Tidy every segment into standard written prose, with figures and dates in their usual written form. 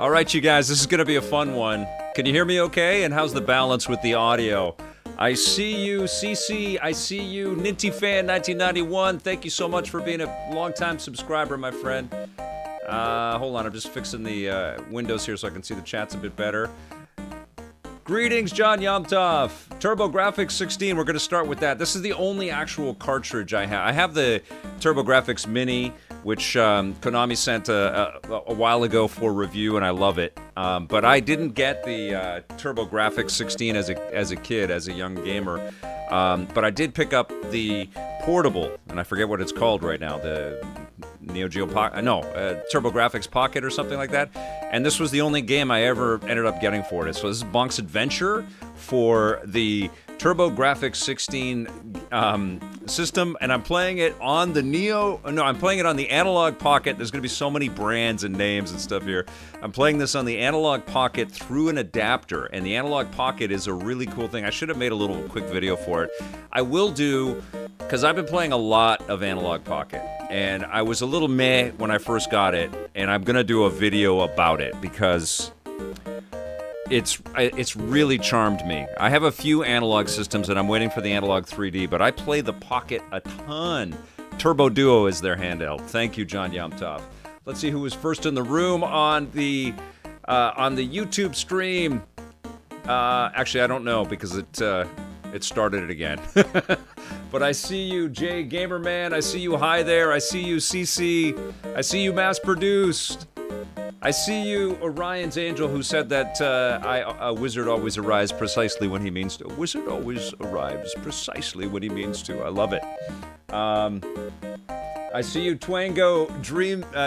All right, you guys, this is going to be a fun one. Can you hear me okay? And how's the balance with the audio? I see you, CC. I see you, NintyFan1991. Thank you so much for being a longtime subscriber, my friend. Hold on, I'm just fixing the windows here so I can see the chats a bit better. Greetings, John Yomtov. TurboGrafx 16, we're going to start with that. This is the only actual cartridge I have. I have the TurboGrafx Mini, which Konami sent a while ago for review, and I love it. But I didn't get the TurboGrafx 16 as a kid, as a young gamer. But I did pick up the portable, and I forget what it's called right now, the Neo Geo Pocket, TurboGrafx Pocket or something like that. And this was the only game I ever ended up getting for it. So this is Bonk's Adventure for the TurboGrafx 16 system, and I'm playing it on the I'm playing it on the Analogue Pocket. There's going to be so many brands and names and stuff here. I'm playing this on the Analogue Pocket through an adapter, and the Analogue Pocket is a really cool thing. I should have made a little quick video for it. I will do, because I've been playing a lot of Analogue Pocket, and I was a little meh when I first got it, and I'm going to do a video about it because it's really charmed me. I have a few analog systems, and I'm waiting for the Analog 3D, but I play the Pocket a ton. Turbo Duo is their handheld. Thank you, John Yomtov. Let's see who was first in the room on the YouTube stream. Actually, I don't know because it started it again. But I see you, Jay Gamerman. I see you, hi there. I see you, CC. I see you, Mass Produced. I see you, Orion's Angel, who said that a wizard always arrives precisely when he means to. A wizard always arrives precisely when he means to. I love it. I see you, Twango,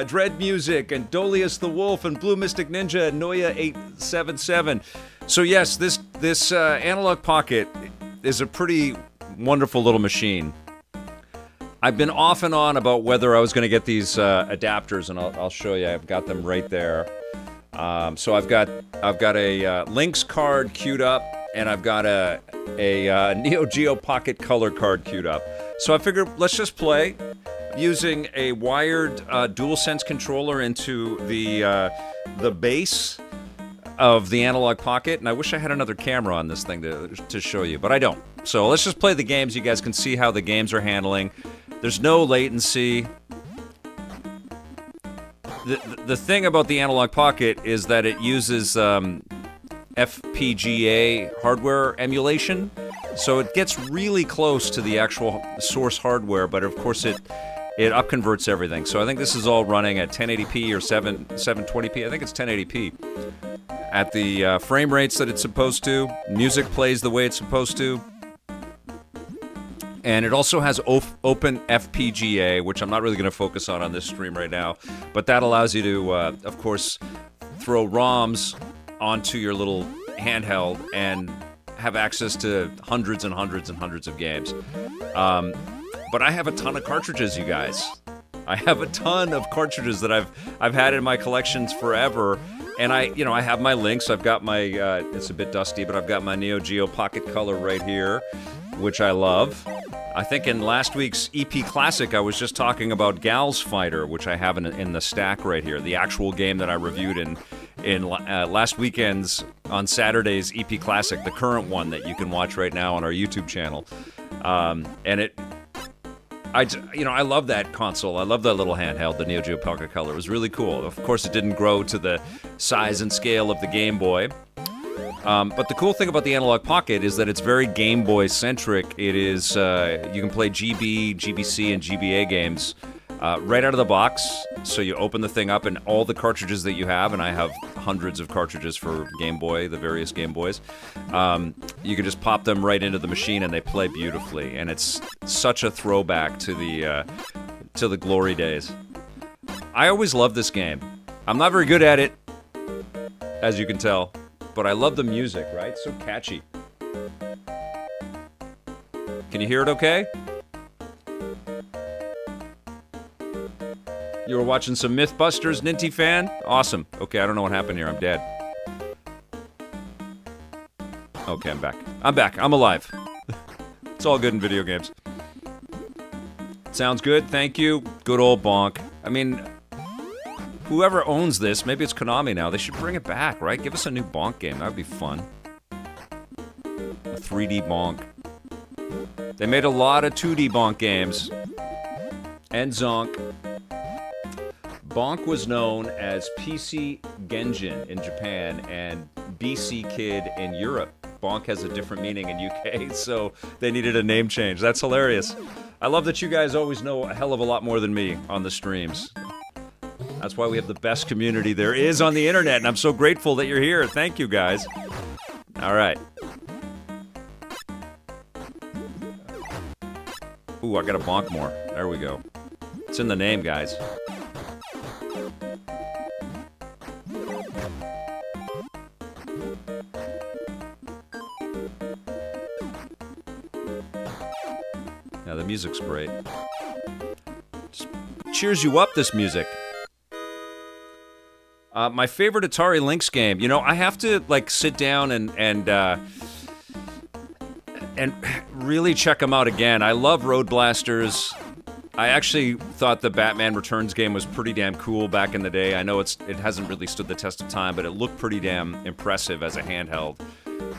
Dread Music, and Dolius the Wolf, and Blue Mystic Ninja, and Noya877. So yes, this Analogue Pocket is a pretty wonderful little machine. I've been off and on about whether I was going to get these adapters, and I'll show you. I've got them right there. So I've got a Lynx card queued up, and I've got a Neo Geo Pocket Color card queued up. So I figured let's just play using a wired DualSense controller into the base of the Analogue Pocket, and I wish I had another camera on this thing to show you, but I don't. So let's just play the games. You guys can see how the games are handling. There's no latency. The thing about the Analogue Pocket is that it uses FPGA hardware emulation, so it gets really close to the actual source hardware, but of course it upconverts everything. So I think this is all running at 1080p or 720p. I think it's 1080p. At the frame rates that it's supposed to. Music plays the way it's supposed to. And it also has OpenFPGA, which I'm not really going to focus on this stream right now. But that allows you to, of course, throw ROMs onto your little handheld and have access to hundreds and hundreds and hundreds of games. But I have a ton of cartridges, you guys. I have a ton of cartridges that I've had in my collections forever. And I have my Lynx. I've got my, it's a bit dusty, but I've got my Neo Geo Pocket Color right here, which I love. I think in last week's EP Classic, I was just talking about Gal's Fighter, which I have in the stack right here, the actual game that I reviewed in last weekend's, on Saturday's EP Classic, the current one that you can watch right now on our YouTube channel. And I love that console. I love that little handheld, the Neo Geo Pocket Color. It was really cool. Of course, it didn't grow to the size and scale of the Game Boy. But the cool thing about the Analogue Pocket is that it's very Game Boy centric. It is, you can play GB, GBC, and GBA games right out of the box. So you open the thing up and all the cartridges that you have, and I have hundreds of cartridges for Game Boy, the various Game Boys. You can just pop them right into the machine and they play beautifully. And it's such a throwback to the glory days. I always loved this game. I'm not very good at it, as you can tell. But I love the music, right? So catchy. Can you hear it okay? You were watching some Mythbusters, Ninty fan? Awesome. Okay, I don't know what happened here. I'm dead. Okay, I'm back. I'm back. I'm alive. It's all good in video games. Sounds good. Thank you. Good old Bonk. I mean, whoever owns this, maybe it's Konami now, they should bring it back, right? Give us a new Bonk game. That would be fun. A 3D Bonk. They made a lot of 2D Bonk games. And Zonk. Bonk was known as PC Genjin in Japan and BC Kid in Europe. Bonk has a different meaning in UK, so they needed a name change. That's hilarious. I love that you guys always know a hell of a lot more than me on the streams. That's why we have the best community there is on the internet, and I'm so grateful that you're here. Thank you, guys. All right. Ooh, I got to bonk more. There we go. It's in the name, guys. Yeah, the music's great. Just cheers you up, this music. My favorite Atari Lynx game. You know, I have to like sit down and really check them out again. I love Road Blasters. I actually thought the Batman Returns game was pretty damn cool back in the day. I know it hasn't really stood the test of time, but it looked pretty damn impressive as a handheld.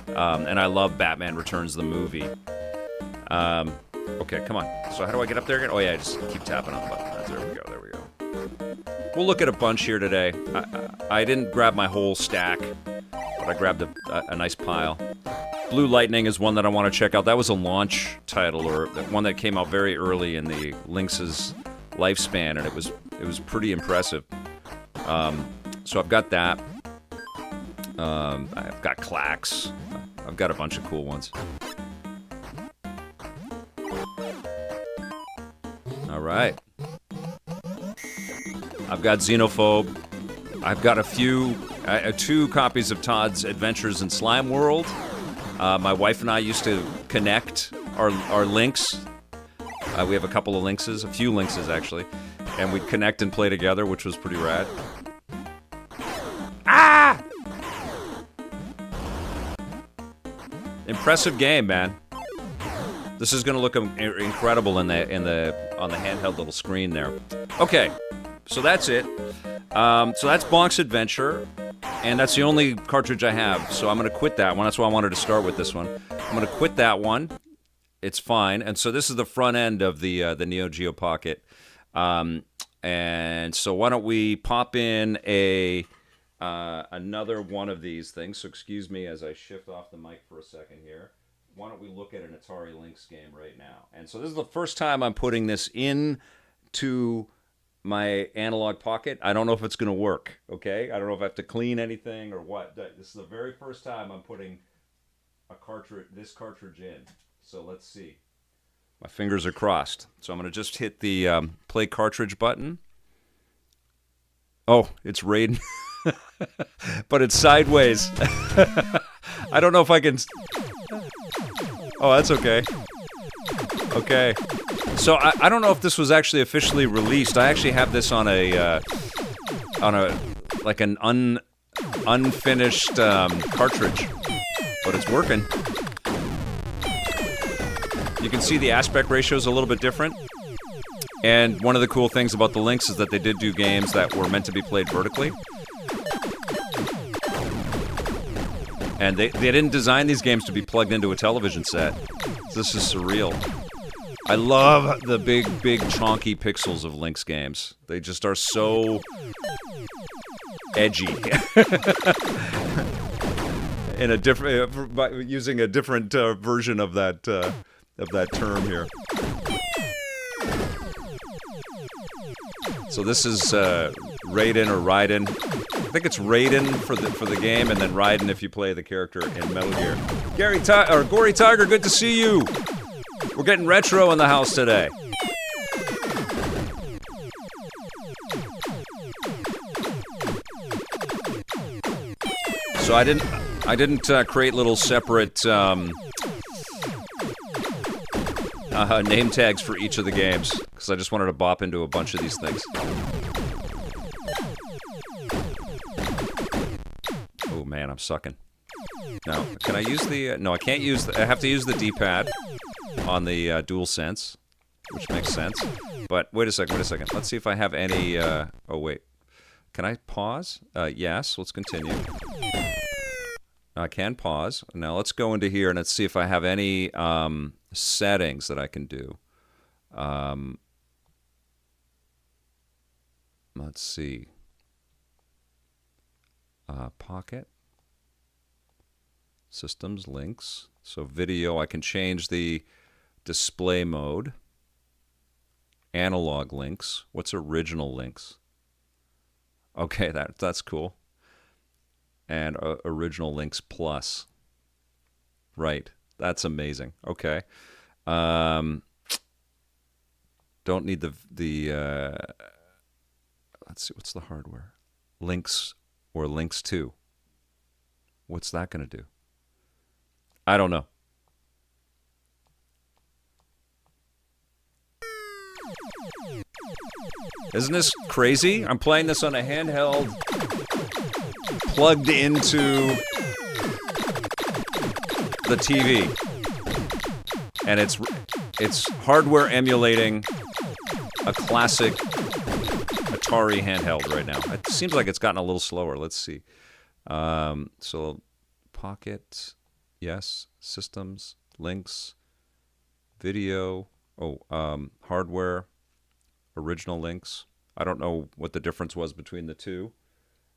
And I love Batman Returns the movie. Okay, come on. So how do I get up there again? Oh yeah, I just keep tapping on the button. There we go, there we go. We'll look at a bunch here today. I didn't grab my whole stack, but I grabbed a nice pile. Blue Lightning is one that I want to check out. That was a launch title, or one that came out very early in the Lynx's lifespan, and it was pretty impressive. So I've got that. I've got Clax. I've got a bunch of cool ones. All right. I've got Xenophobe. I've got two copies of Todd's Adventures in Slime World. My wife and I used to connect our Lynx. We have a couple of Lynxes, a few Lynxes actually, and we'd connect and play together, which was pretty rad. Ah! Impressive game, man. This is going to look incredible on the handheld little screen there. Okay, so that's it. So that's Bonk's Adventure, and that's the only cartridge I have. So I'm going to quit that one. That's why I wanted to start with this one. I'm going to quit that one. It's fine. And so this is the front end of the Neo Geo Pocket. And so why don't we pop in another one of these things. So excuse me as I shift off the mic for a second here. Why don't we look at an Atari Lynx game right now? And so this is the first time I'm putting this into my Analogue Pocket. I don't know if it's going to work, okay? I don't know if I have to clean anything or what. This is the very first time I'm putting this cartridge in. So let's see. My fingers are crossed. So I'm going to just hit the play cartridge button. Oh, it's Raiden. But it's sideways. I don't know if I can... Oh, that's okay. Okay. So I don't know if this was actually officially released. I actually have this on an unfinished cartridge, but it's working. You can see the aspect ratio is a little bit different. And one of the cool things about the Lynx is that they did do games that were meant to be played vertically. And they didn't design these games to be plugged into a television set. This is surreal. I love the big, chonky pixels of Lynx games. They just are so edgy. In a different, by using a different version of that term here. So this is Raiden or Raiden. I think it's Raiden for the game, and then Raiden if you play the character in Metal Gear. Gory Tiger, good to see you. We're getting retro in the house today. So I didn't create little separate name tags for each of the games because I just wanted to bop into a bunch of these things. Oh man, I'm sucking. Now, can I use the? No, I can't use. I have to use the D-pad on the DualSense, which makes sense. But wait a second. Let's see if I have any. Oh wait. Can I pause? Yes, let's continue. I can pause. Now let's go into here and let's see if I have any settings that I can do. Let's see. Pocket. Systems, links. So video, I can change the display mode. Analog links. What's original links? Okay, that's cool. And original links plus. Right. That's amazing. Okay. Don't need the let's see, what's the hardware? Links or links to. What's that going to do? I don't know. Isn't this crazy? I'm playing this on a handheld plugged into the TV. And it's hardware emulating a classic Atari handheld right now. It seems like it's gotten a little slower. Let's see. So Pocket, yes. Systems, links, video, hardware, original links. I don't know what the difference was between the two.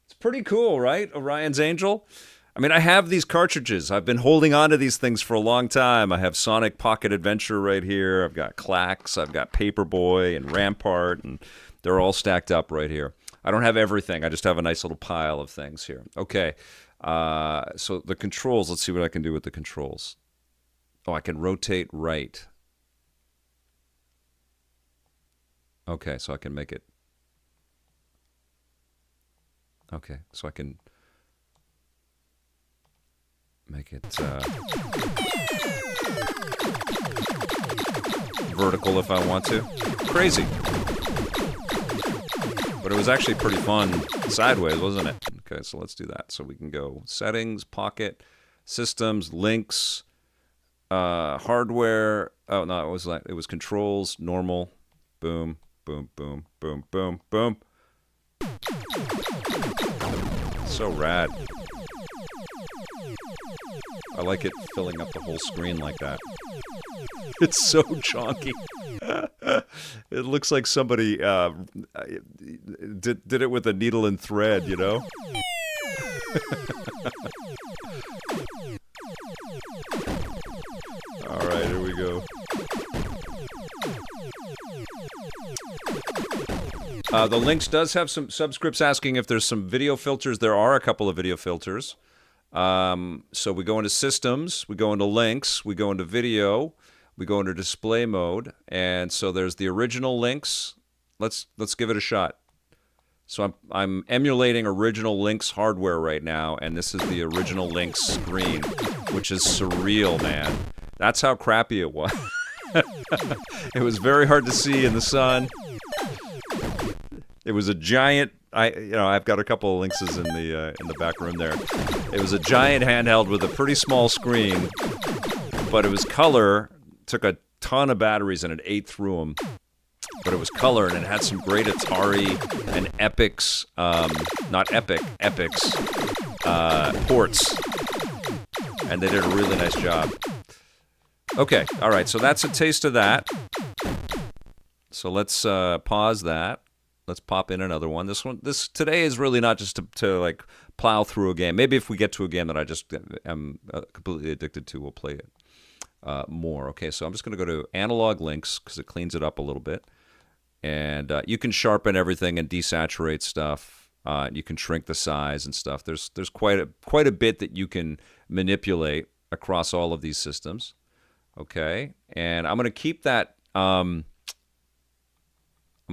It's pretty cool, right? Orion's Angel. I mean, I have these cartridges. I've been holding on to these things for a long time. I have Sonic Pocket Adventure right here. I've got Clax. I've got Paperboy and Rampart, and they're all stacked up right here. I don't have everything. I just have a nice little pile of things here. Okay. So the controls, let's see what I can do with the controls. Oh, I can rotate right. Okay, so I can make it. Okay, so I can make it vertical if I want to. Crazy. But it was actually pretty fun sideways, wasn't it? Okay, so let's do that. So we can go settings, pocket, systems, links, hardware. Oh no, it was controls, normal, boom, boom, boom, boom, boom, boom. So rad. I like it filling up the whole screen like that. It's so chonky. It looks like somebody did it with a needle and thread, you know? All right, here we go. The Lynx does have some subscripts asking if there's some video filters. There are a couple of video filters. So we go into systems, we go into links, we go into video, we go into display mode, and so there's the original Lynx. Let's give it a shot. So I'm emulating original Lynx hardware right now, and this is the original Lynx screen, which is surreal, man. That's how crappy it was. It was very hard to see in the sun. It was a giant. I've got a couple of Lynxes in the back room there. It was a giant handheld with a pretty small screen, but it was color. Took a ton of batteries and it ate through them. But it was color and it had some great Atari and Epix, not Epic, Epix ports, and they did a really nice job. Okay, all right. So that's a taste of that. So let's pause that. Let's pop in another one. This today is really not just to like plow through a game. Maybe if we get to a game that I just am completely addicted to, we'll play it more. Okay, so I'm just going to go to Analogue Lynx because it cleans it up a little bit. And you can sharpen everything and desaturate stuff. You can shrink the size and stuff. There's quite a bit that you can manipulate across all of these systems. Okay, and I'm going to keep that. I'm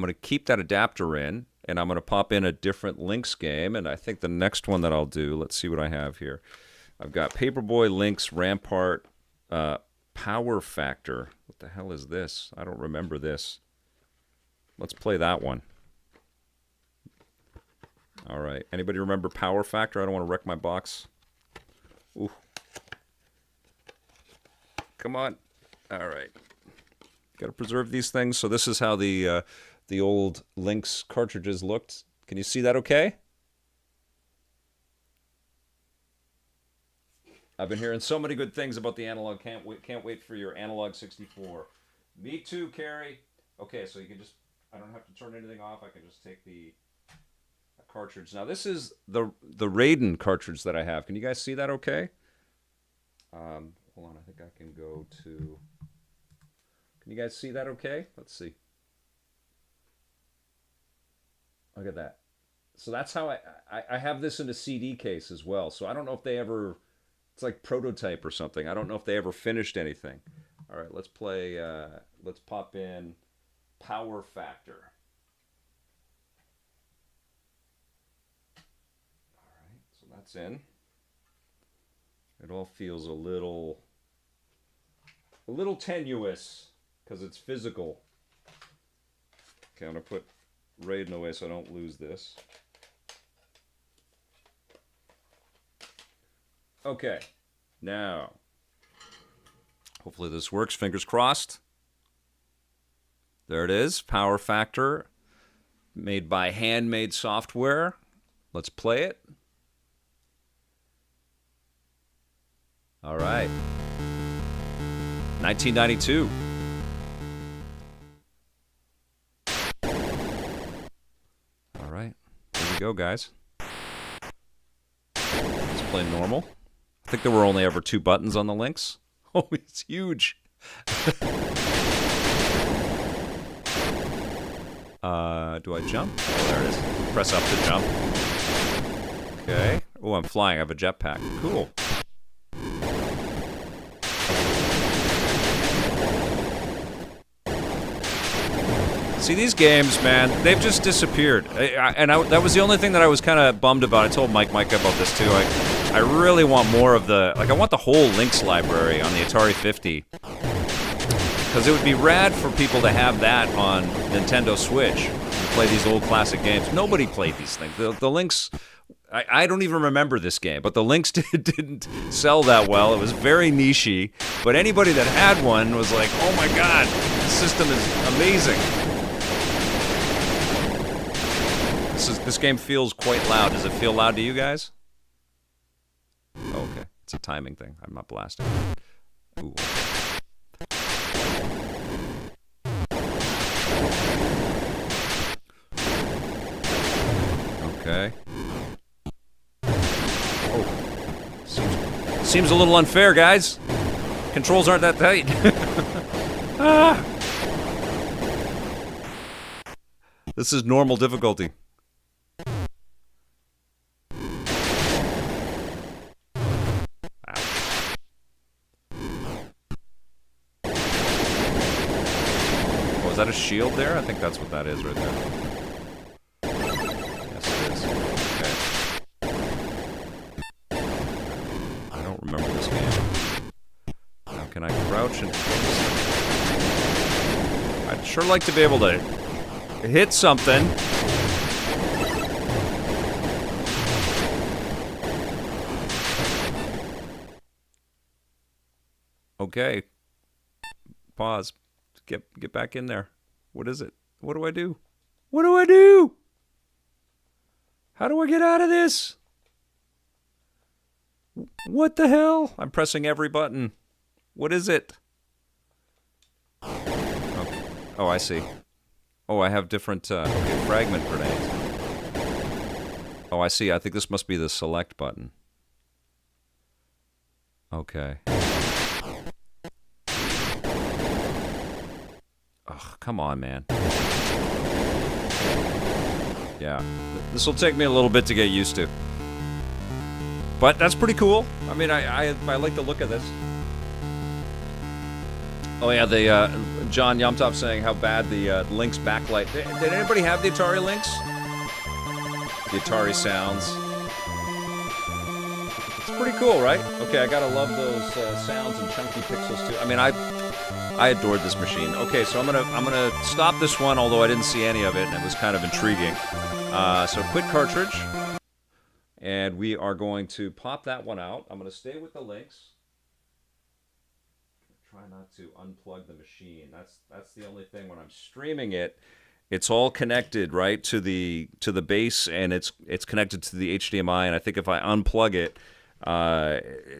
going to keep that adapter in, and I'm going to pop in a different Lynx game. And I think the next one that I'll do, let's see what I have here. I've got Paperboy, Lynx, Rampart, Power Factor. What the hell is this? I don't remember this. Let's play that one. All right. Anybody remember Power Factor? I don't want to wreck my box. Ooh. Come on. All right. Got to preserve these things. So this is how the old Lynx cartridges looked. Can you see that okay? I've been hearing so many good things about the Analogue. Can't wait for your Analogue 64. Me too, Carrie. Okay, so you can just, I don't have to turn anything off. I can just take the cartridge. Now this is the Raiden cartridge that I have. Can you guys see that okay? Hold on, I think I can go to, can you guys see that okay? Let's see. Look at that. So that's how I have this in a CD case as well. So I don't know if they ever, it's like prototype or something. I don't know if they ever finished anything. All right, let's play, let's pop in Power Factor. All right, so that's in. It all feels a little tenuous because it's physical. Okay, I'm gonna put Raiden away so I don't lose this. Okay, now, hopefully this works, fingers crossed. There it is, Power Factor, made by Handmade Software. Let's play it. All right, 1992. All right, here we go, guys. Let's play normal. I think there were only ever 2 buttons on the Lynx. Oh, it's huge. Do I jump? Oh, there it is. Press up to jump. Okay. Oh, I'm flying. I have a jetpack. Cool. See, these games, man, they've just disappeared. That was the only thing that I was kind of bummed about. I told Mike about this, too. I really want more of the... Like, I want the whole Lynx library on the Atari 50. Because it would be rad for people to have that on Nintendo Switch. And play these old classic games. Nobody played these things. The Lynx... I don't even remember this game, but the Lynx didn't sell that well. It was very niche-y. But anybody that had one was like, oh my god, this system is amazing. This game feels quite loud. Does it feel loud to you guys? Oh, okay. It's a timing thing. I'm not blasting. Ooh. Okay. Oh. Seems a little unfair, guys. Controls aren't that tight. Ah. This is normal difficulty. Is that a shield there? I think that's what that is right there. Yes, it is. Okay. I don't remember this game. Now, can I crouch and... I'd sure like to be able to hit something. Okay. Pause. Get back in there. What is it? What do I do? What do I do? How do I get out of this? What the hell? I'm pressing every button. What is it? Oh, I see. Oh, I have different okay, fragment grenades. Oh, I see. I think this must be the select button. Okay. Ugh, come on, man. Yeah. This will take me a little bit to get used to. But that's pretty cool. I mean, I like the look of this. Oh, yeah, the John Yumtop saying how bad the Lynx backlight... Did anybody have the Atari Lynx? The Atari sounds. It's pretty cool, right? Okay, I gotta love those sounds and chunky pixels, too. I mean, I adored this machine. Okay, so I'm gonna stop this one, although I didn't see any of it, and it was kind of intriguing. So quit cartridge, and we are going to pop that one out. I'm gonna stay with the Lynx. Try not to unplug the machine. That's the only thing when I'm streaming it. It's all connected, right, to the base, and it's connected to the HDMI. And I think if I unplug it,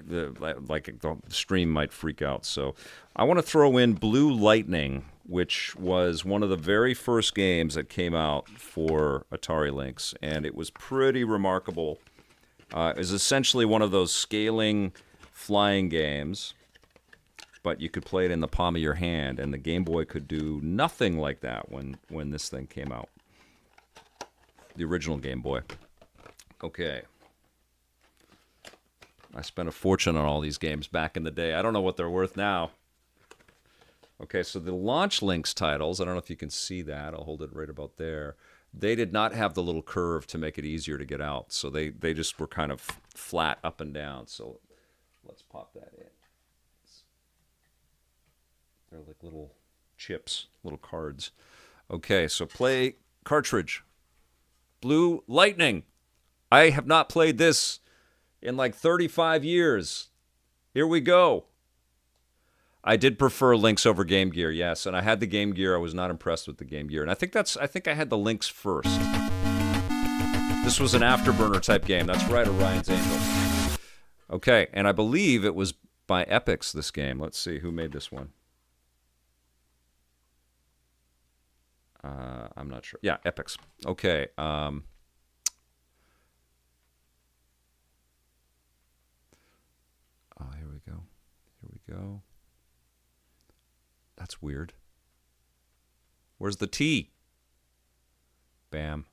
the stream might freak out. So I want to throw in Blue Lightning, which was one of the very first games that came out for Atari Lynx, and it was pretty remarkable. It was essentially one of those scaling flying games, but you could play it in the palm of your hand, and the Game Boy could do nothing like that when this thing came out. The original Game Boy. Okay. I spent a fortune on all these games back in the day. I don't know what they're worth now. Okay, so the Launch Lynx titles, I don't know if you can see that. I'll hold it right about there. They did not have the little curve to make it easier to get out, so they just were kind of flat up and down. So let's pop that in. They're like little chips, little cards. Okay, so play Cartridge. Blue Lightning. I have not played this in like 35 years. Here we go. I did prefer Lynx over Game Gear, yes, and I had the Game Gear. I was not impressed with the Game Gear, and I think I had the Lynx first. This was an afterburner type game. That's right, Orion's Angel. Okay, and I believe it was by Epix, this game. Let's see who made this one. I'm not sure. Yeah, Epix. Okay. Oh, here we go. Here we go. That's weird. Where's the T? Bam.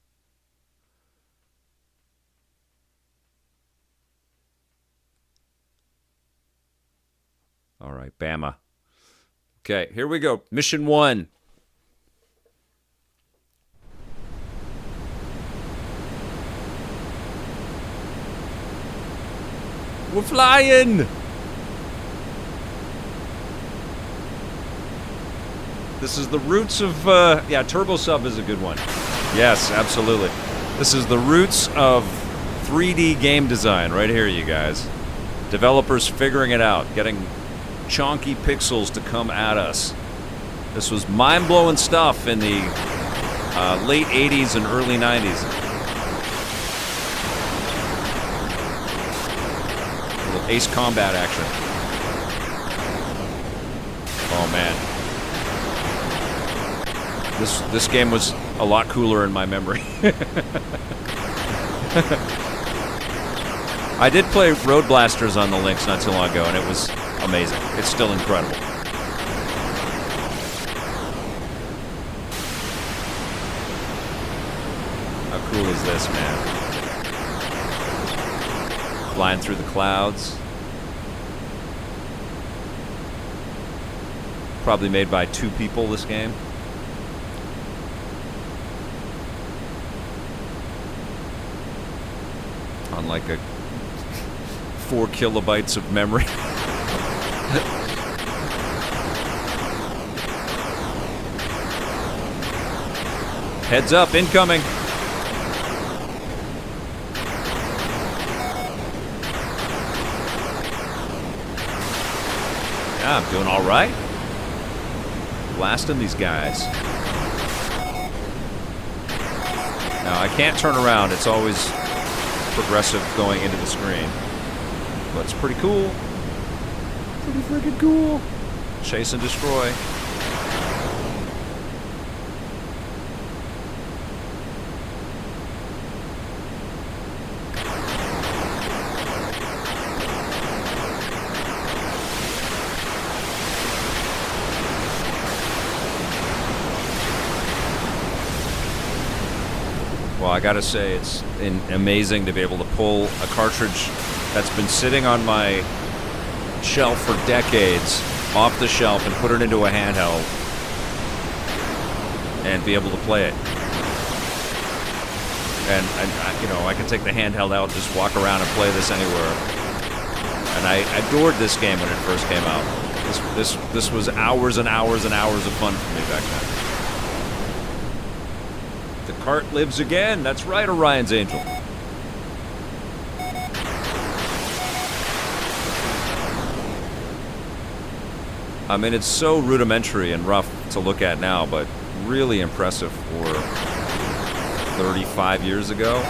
All right, Bama. Okay, here we go. Mission 1. We're flying! This is the roots of, yeah, Turbo Sub is a good one. Yes, absolutely. This is the roots of 3D game design right here, you guys. Developers figuring it out, getting chonky pixels to come at us. This was mind-blowing stuff in the late 80s and early 90s. Ace Combat action. Oh man, this game was a lot cooler in my memory. I did play Road Blasters on the Lynx not too long ago, and it was amazing. It's still incredible. How cool is this, man? Flying through the clouds. Probably made by 2 people, this game. On like a 4 kilobytes of memory. Heads up, incoming. Yeah, I'm doing all right. Blasting these guys. Now, I can't turn around. It's always progressive going into the screen. But it's pretty cool. Pretty freaking cool. Chase and destroy. Well, I gotta say, it's amazing to be able to pull a cartridge that's been sitting on my shelf for decades off the shelf and put it into a handheld and be able to play it. And you know, I can take the handheld out and just walk around and play this anywhere. And I adored this game when it first came out. This was hours and hours and hours of fun for me back then. The cart lives again. That's right, Orion's Angel. I mean, it's so rudimentary and rough to look at now, but really impressive for 35 years ago.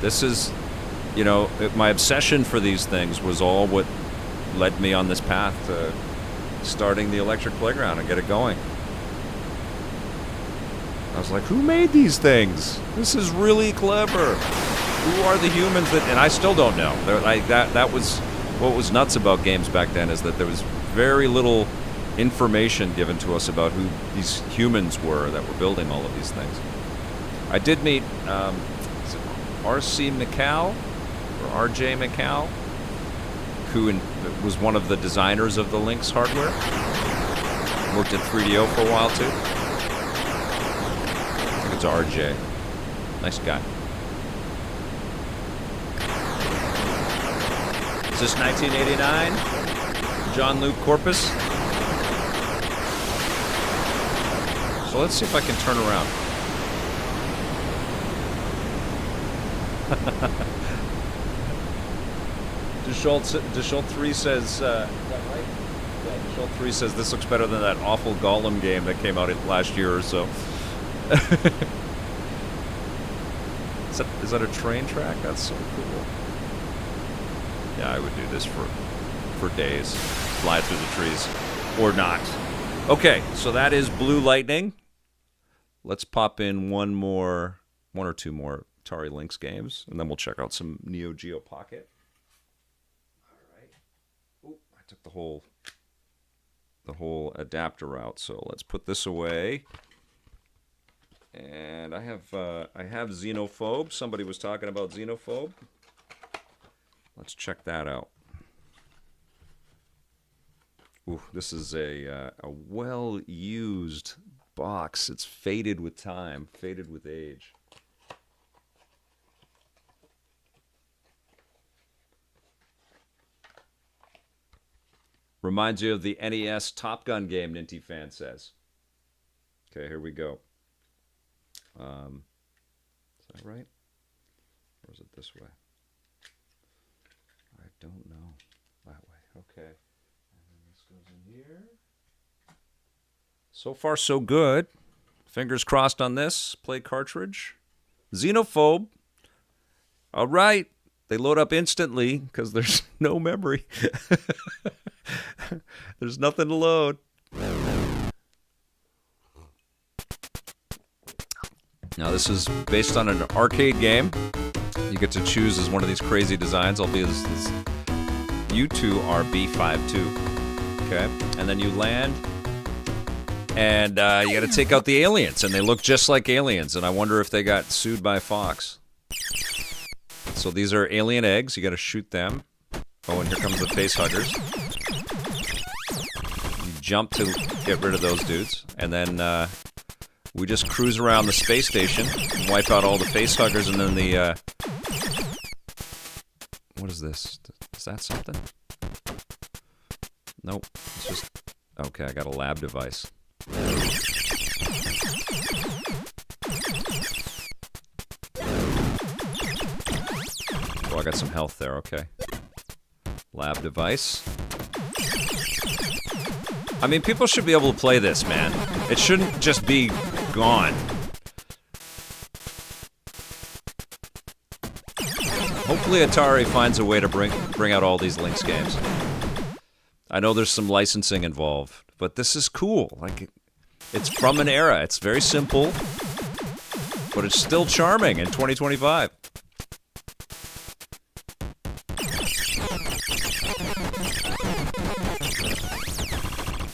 This is, you know, my obsession for these things was all what led me on this path to starting the Electric Playground and get it going. I was like, who made these things? This is really clever. Who are the humans that... And I still don't know. That was what was nuts about games back then, is that there was very little information given to us about who these humans were that were building all of these things. I did meet R.C. McCall, or R.J. McCall, who was one of the designers of the Lynx hardware. Worked at 3DO for a while, too. I think it's R.J. Nice guy. Is this 1989? John Luke Corpus? So let's see if I can turn around. Deschult 3 says, is that right? Yeah, Deschult 3 says this looks better than that awful Gollum game that came out last year or so. Is that a train track? That's so cool. Yeah, I would do this for days. Fly through the trees. Or not. Okay, so that is Blue Lightning. Let's pop in one or two more Atari Lynx games, and then we'll check out some Neo Geo Pocket. All right. Oop, I took the whole adapter out, so let's put this away. And I have Xenophobe. Somebody was talking about Xenophobe. Let's check that out. Ooh, this is a well-used box. It's faded with time, faded with age. Reminds you of the NES Top Gun game, Ninty Fan says. Okay, here we go. Is that right? Or is it this way? I don't know. That way. Okay. And then this goes in here. So far, so good. Fingers crossed on this. Play cartridge. Xenophobe. All right. They load up instantly because there's no memory. There's nothing to load. Now, this is based on an arcade game. You get to choose as one of these crazy designs. I'll be as U2RB52. Okay? And then you land, and you got to take out the aliens, and they look just like aliens, and I wonder if they got sued by Fox. So these are alien eggs. You got to shoot them. Oh, and here comes the face huggers. You jump to get rid of those dudes, and then we just cruise around the space station, and wipe out all the face huggers, and then the what is this? Is that something? Nope. It's just... Okay, I got a lab device. Oh, I got some health there, okay. Lab device. I mean, people should be able to play this, man. It shouldn't just be gone. Hopefully Atari finds a way to bring out all these Lynx games. I know there's some licensing involved, but this is cool. Like, it's from an era. It's very simple, but it's still charming in 2025.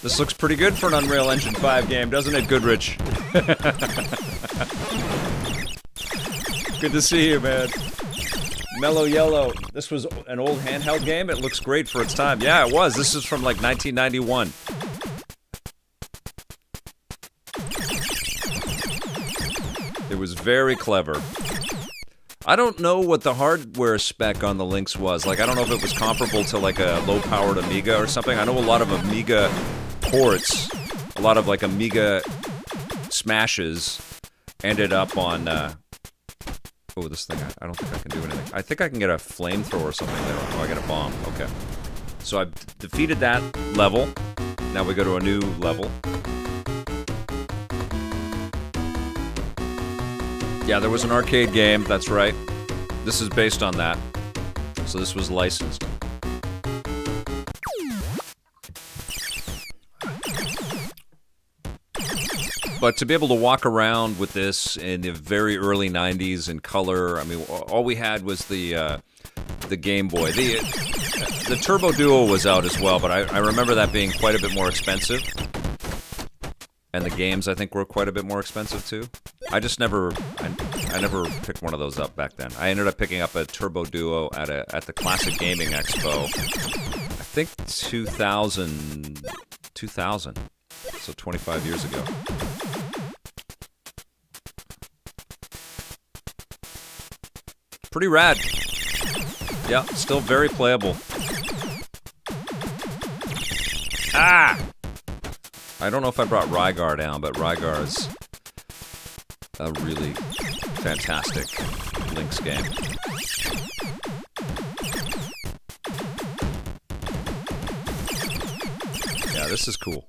This looks pretty good for an Unreal Engine 5 game, doesn't it, Goodrich? Good to see you, man. Mellow Yellow. This was an old handheld game. It looks great for its time. Yeah, it was. This is from like 1991. It was very clever. I don't know what the hardware spec on the Lynx was. Like, I don't know if it was comparable to like a low-powered Amiga or something. I know a lot of Amiga ports, a lot of like Amiga smashes ended up on Oh, this thing, I don't think I can do anything. I think I can get a flamethrower or something there. Oh, I got a bomb. Okay. So I've defeated that level. Now we go to a new level. Yeah, there was an arcade game, that's right. This is based on that. So this was licensed. But to be able to walk around with this in the very early 90s in color, I mean, all we had was the Game Boy. The Turbo Duo was out as well, but I remember that being quite a bit more expensive. And the games, I think, were quite a bit more expensive, too. I just never... I never picked one of those up back then. I ended up picking up a Turbo Duo at the Classic Gaming Expo. I think 2000. So 25 years ago. Pretty rad. Yeah, still very playable. Ah! I don't know if I brought Rygar down, but Rygar is a really fantastic Lynx game. Yeah, this is cool.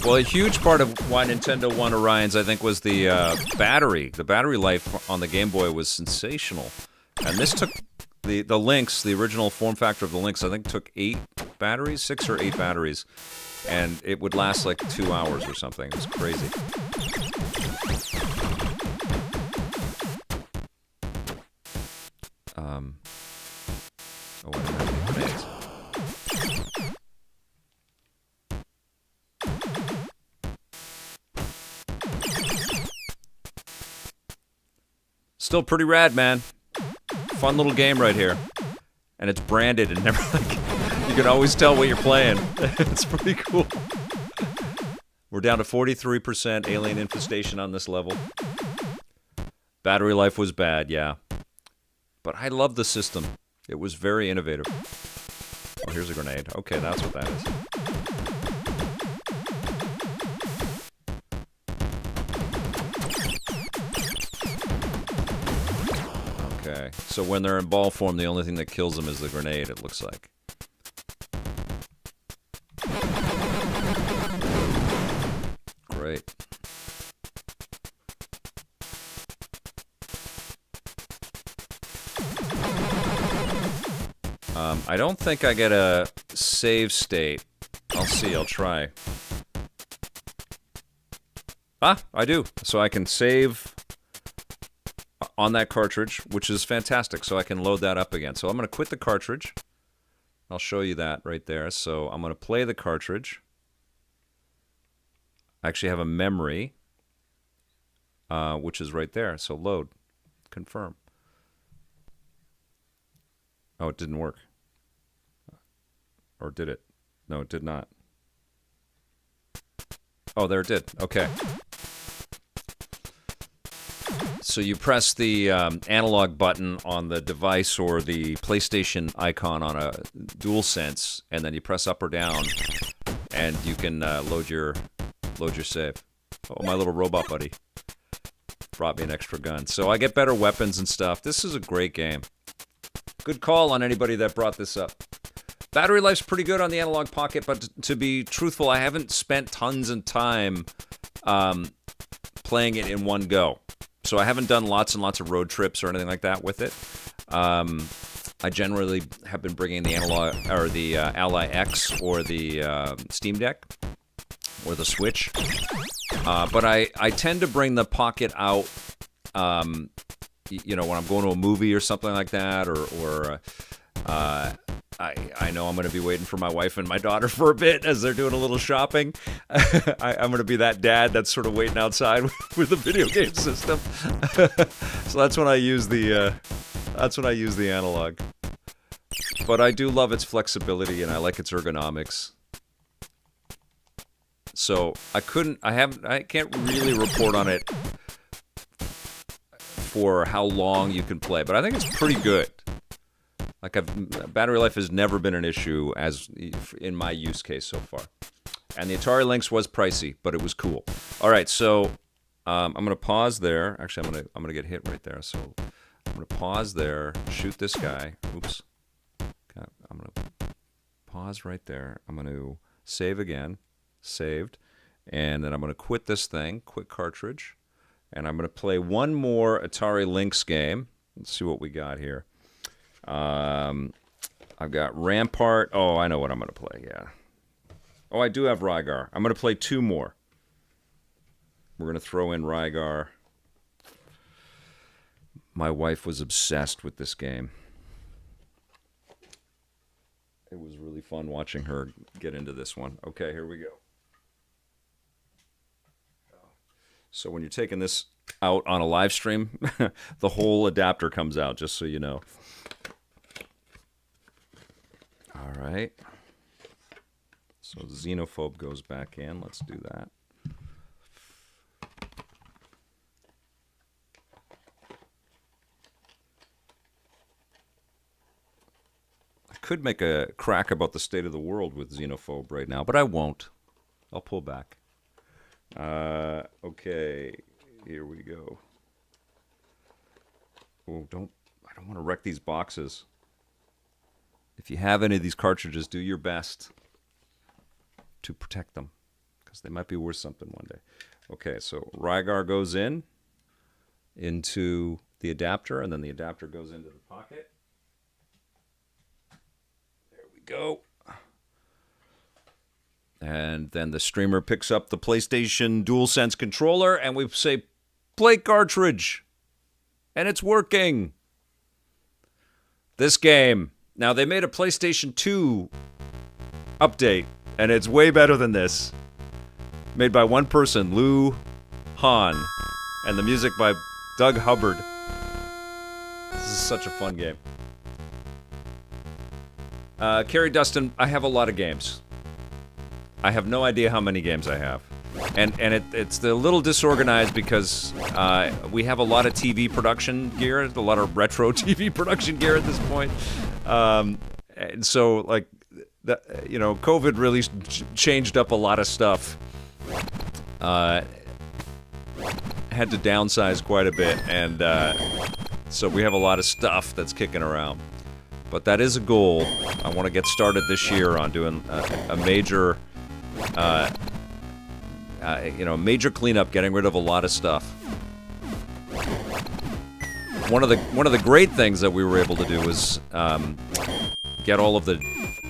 Well, a huge part of why Nintendo won Orions, I think, was the battery. The battery life on the Game Boy was sensational. And this took the Lynx, the original form factor of the Lynx, I think took 8 batteries, 6 or 8 batteries. And it would last like 2 hours or something. It was crazy. Oh, I don't have any grenades. Still pretty rad, man. Fun little game right here. And it's branded and never like you can always tell what you're playing. It's pretty cool. We're down to 43% alien infestation on this level. Battery life was bad, yeah. But I love the system. It was very innovative. Oh, here's a grenade. Okay, that's what that is. Okay, so when they're in ball form, the only thing that kills them is the grenade, it looks like. Great. I don't think I get a save state. I'll see, I'll try. Ah, I do. So I can save on that cartridge, which is fantastic. So I can load that up again. So I'm going to quit the cartridge. I'll show you that right there. So I'm going to play the cartridge. I actually have a memory, which is right there. So load, confirm. Oh, it didn't work. Or did it? No, it did not. Oh, there it did. Okay. So you press the analog button on the device or the PlayStation icon on a DualSense, and then you press up or down, and you can load your save. Oh, my little robot buddy brought me an extra gun. So I get better weapons and stuff. This is a great game. Good call on anybody that brought this up. Battery life's pretty good on the Analogue Pocket, but to be truthful, I haven't spent tons of time playing it in one go. So I haven't done lots and lots of road trips or anything like that with it. I generally have been bringing the Analog or the Ally X or the Steam Deck or the Switch. But I tend to bring the Pocket out, you know, when I'm going to a movie or something like that, or I know I'm going to be waiting for my wife and my daughter for a bit as they're doing a little shopping. I'm going to be that dad that's sort of waiting outside with the video game system. So that's when I use the analog. But I do love its flexibility and I like its ergonomics. So I can't really report on it for how long you can play, but I think it's pretty good. Like battery life has never been an issue as in my use case so far. And the Atari Lynx was pricey, but it was cool. All right, so I'm going to pause there. Actually, I'm gonna get hit right there. So I'm going to pause there, shoot this guy. Oops. Okay, I'm going to pause right there. I'm going to save again. Saved. And then I'm going to quit this thing, quit cartridge. And I'm going to play one more Atari Lynx game. Let's see what we got here. I've got Rampart. Oh, I know what I'm going to play, yeah. Oh, I do have Rygar. I'm going to play two more. We're going to throw in Rygar. My wife was obsessed with this game. It was really fun watching her get into this one. Okay, here we go. So when you're taking this out on a live stream, the whole adapter comes out, just so you know. All right. So Xenophobe goes back in. Let's do that. I could make a crack about the state of the world with Xenophobe right now, but I won't. I'll pull back. Okay, here we go. Oh, I don't want to wreck these boxes. If you have any of these cartridges, do your best to protect them, because they might be worth something one day. Okay, so Rygar goes into the adapter, and then the adapter goes into the pocket. There we go. And then the streamer picks up the PlayStation DualSense controller, and we say, play cartridge. And it's working. This game. Now, they made a PlayStation 2 update, and it's way better than this. Made by one person, Lou Hahn. And the music by Doug Hubbard. This is such a fun game. Carrie Dustin, I have a lot of games. I have no idea how many games I have. And it's a little disorganized because we have a lot of TV production gear, a lot of retro TV production gear at this point. And so, like, COVID really changed up a lot of stuff. Had to downsize quite a bit, and so we have a lot of stuff that's kicking around. But that is a goal. I want to get started this year on doing a major... major cleanup, getting rid of a lot of stuff. One of the great things that we were able to do was get all of the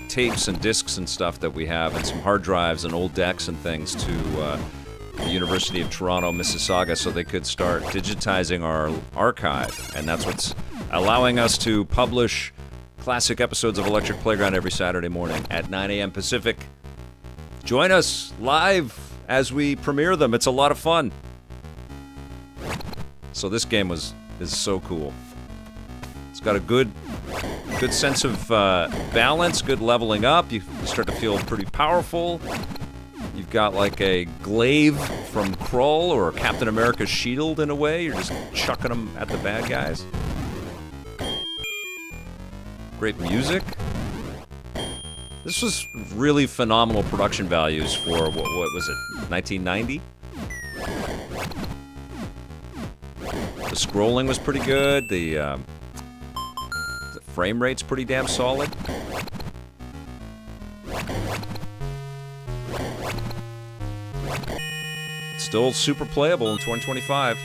tapes and discs and stuff that we have, and some hard drives and old decks and things to the University of Toronto, Mississauga, so they could start digitizing our archive, and that's what's allowing us to publish classic episodes of Electric Playground every Saturday morning at 9 a.m. Pacific. Join us live as we premiere them. It's a lot of fun. So this game is so cool. It's got a good sense of balance, good leveling up. You start to feel pretty powerful. You've got like a glaive from Krull or Captain America's shield in a way. You're just chucking them at the bad guys. Great music. This was really phenomenal production values for, what was it, 1990? The scrolling was pretty good. The frame rate's pretty damn solid. Still super playable in 2025.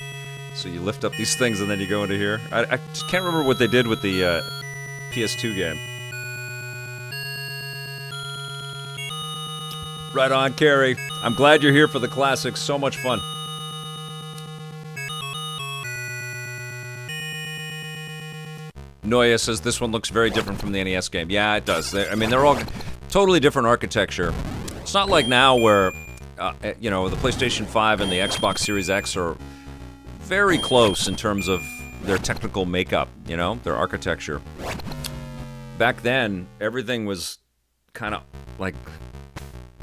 So you lift up these things and then you go into here. I can't remember what they did with the PS2 game. Right on, Carrie. I'm glad you're here for the classics. So much fun. Noya says this one looks very different from the NES game. Yeah, it does. They're all totally different architecture. It's not like now where, the PlayStation 5 and the Xbox Series X are very close in terms of their technical makeup, their architecture. Back then, everything was kind of like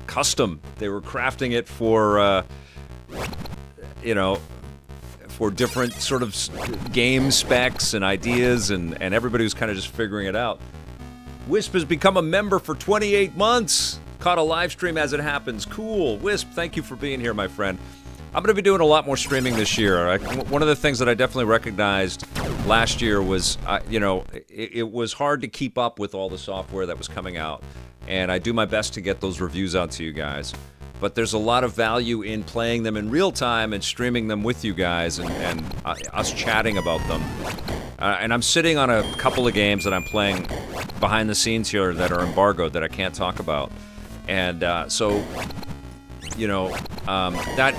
custom. They were crafting it for, for different sort of game specs and ideas, and everybody was kind of just figuring it out. Wisp has become a member for 28 months. Caught a live stream as it happens. Cool. Wisp, thank you for being here, my friend. I'm going to be doing a lot more streaming this year. One of the things that I definitely recognized last year was, it was hard to keep up with all the software that was coming out. And I do my best to get those reviews out to you guys. But there's a lot of value in playing them in real time and streaming them with you guys and us chatting about them. And I'm sitting on a couple of games that I'm playing behind the scenes here that are embargoed that I can't talk about. And that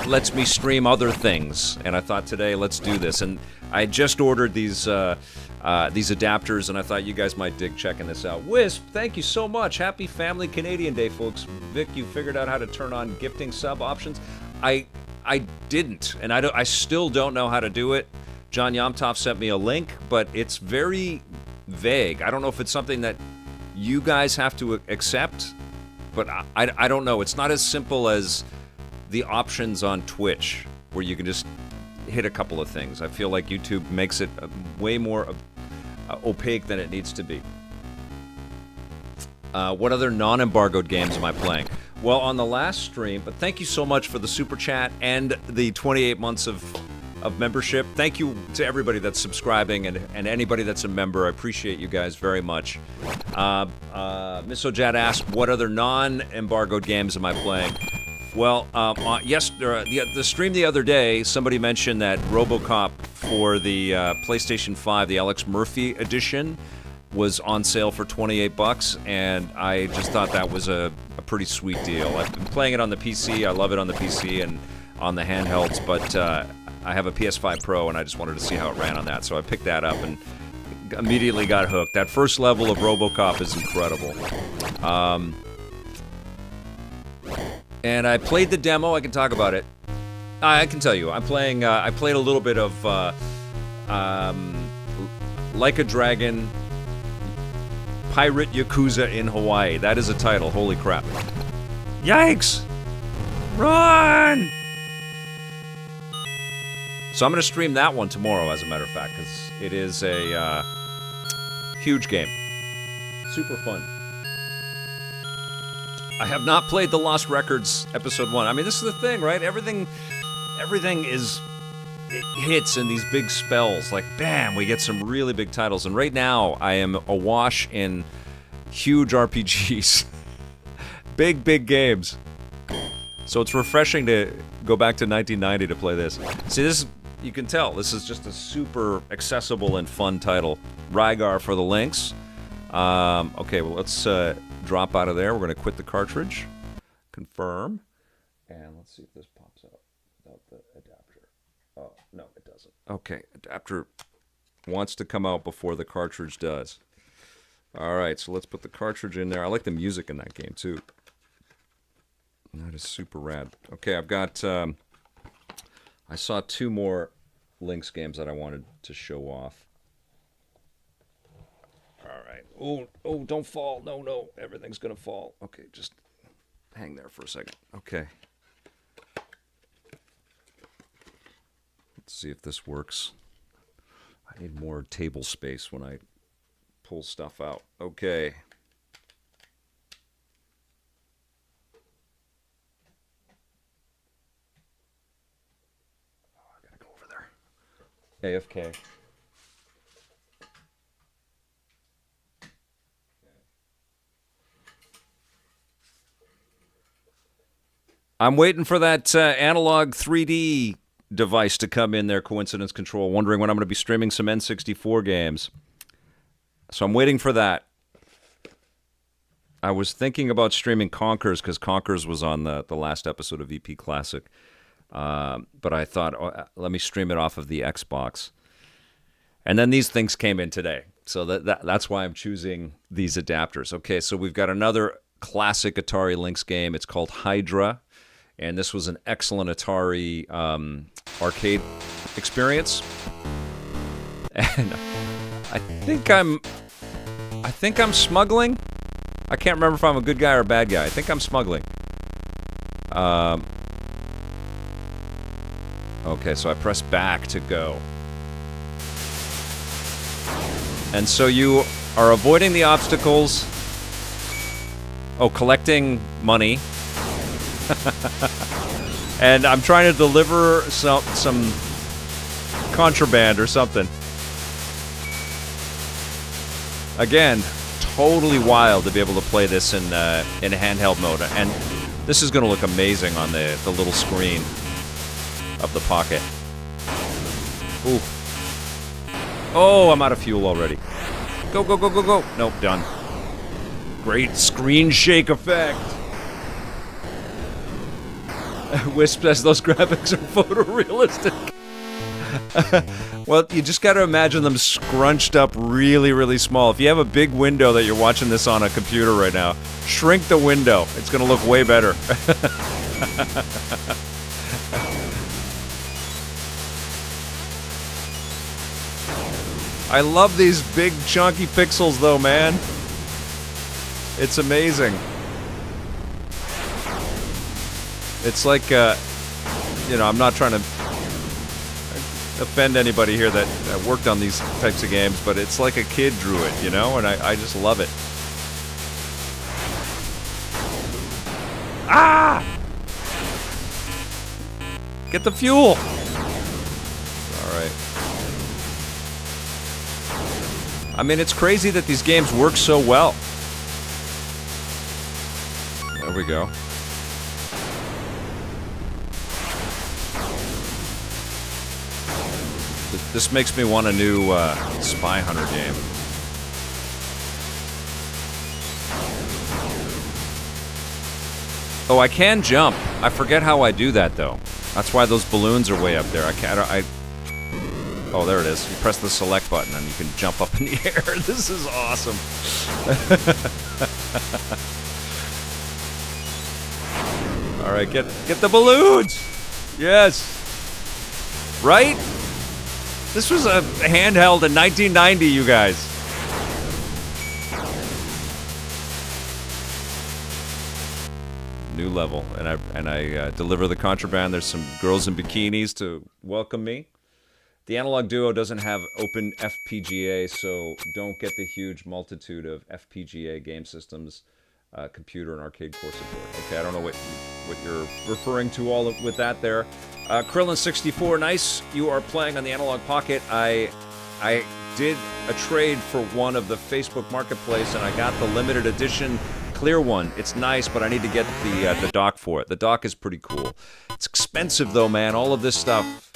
lets me stream other things. And I thought today, let's do this. And I just ordered these adapters, and I thought you guys might dig checking this out. Wisp, thank you so much. Happy Family Canadian Day, folks. Vic, you figured out how to turn on gifting sub options. I didn't, and I still don't know how to do it. John Yomtov sent me a link, but it's very vague. I don't know if it's something that you guys have to accept, but I don't know. It's not as simple as the options on Twitch, where you can just hit a couple of things. I feel like YouTube makes it way more opaque than it needs to be. What other non-embargoed games am I playing? Well, on the last stream, but thank you so much for the super chat and the 28 months of membership. Thank you to everybody that's subscribing and anybody that's a member. I appreciate you guys very much. Miss Ojad asked, what other non-embargoed games am I playing? Well, the stream the other day, somebody mentioned that RoboCop for the PlayStation 5, the Alex Murphy edition, was on sale for $28, and I just thought that was a pretty sweet deal. I've been playing it on the PC. I love it on the PC and on the handhelds, but I have a PS5 Pro, and I just wanted to see how it ran on that, so I picked that up and immediately got hooked. That first level of RoboCop is incredible. And I played the demo. I can talk about it. I can tell you. I'm playing. I played a little bit of Like a Dragon, Pirate Yakuza in Hawaii. That is a title. Holy crap! Yikes! Run! So I'm going to stream that one tomorrow, as a matter of fact, because it is a huge game. Super fun. I have not played the Lost Records Episode 1. I mean, this is the thing, right? Everything it hits in these big spells. Like, bam, we get some really big titles. And right now, I am awash in huge RPGs. Big games. So it's refreshing to go back to 1990 to play this. See, this, you can tell, this is just a super accessible and fun title. Rygar for the Lynx. Okay, well, let's drop out of there. We're going to quit the cartridge. Confirm. And let's see if this pops up without the adapter. Oh, no, it doesn't. Okay, adapter wants to come out before the cartridge does. All right, so let's put the cartridge in there. I like the music in that game, too. That is super rad. Okay, I've got... I saw 2 more Lynx games that I wanted to show off. Oh, don't fall. No. Everything's going to fall. Okay, just hang there for a second. Okay. Let's see if this works. I need more table space when I pull stuff out. Okay. Oh, I got to go over there. AFK. I'm waiting for that analog 3D device to come in there, Coincidence Control, wondering when I'm going to be streaming some N64 games. So I'm waiting for that. I was thinking about streaming Conkers, because Conkers was on the last episode of EP Classic. But I thought, let me stream it off of the Xbox. And then these things came in today. So that's why I'm choosing these adapters. Okay, so we've got another classic Atari Lynx game. It's called Hydra. And this was an excellent Atari arcade experience. And I think I'm smuggling. I can't remember if I'm a good guy or a bad guy. I think I'm smuggling. Okay, so I press back to go. And so you are avoiding the obstacles Oh, collecting money. And I'm trying to deliver some contraband or something. Again, totally wild to be able to play this in handheld mode. And this is going to look amazing on the little screen of the Pocket. Ooh. Oh, I'm out of fuel already. Go, go, go, go, go. Nope, done. Great screen shake effect. Wisp says those graphics are photorealistic. Well, you just got to imagine them scrunched up really, really small. If you have a big window that you're watching this on a computer right now, shrink the window. It's going to look way better. I love these big, chunky pixels, though, man. It's amazing. It's like, you know, I'm not trying to offend anybody here that worked on these types of games, but it's like a kid drew it, you know, and I just love it. Ah! Get the fuel! Alright. I mean, it's crazy that these games work so well. There we go. This makes me want a new Spy Hunter game. Oh, I can jump. I forget how I do that, though. That's why those balloons are way up there. Oh, there it is. You press the select button and you can jump up in the air. This is awesome. All right, get the balloons. Yes. Right? This was a handheld in 1990, you guys. New level, and I deliver the contraband. There's some girls in bikinis to welcome me. The Analog Duo doesn't have OpenFPGA, so don't get the huge multitude of FPGA game systems, computer and arcade core support. Okay, I don't know what you're referring to with that there. Krillin64, nice. You are playing on the Analog Pocket. I did a trade for one of the Facebook Marketplace, and I got the limited edition clear one. It's nice, but I need to get the dock for it. The dock is pretty cool. It's expensive, though, man. All of this stuff.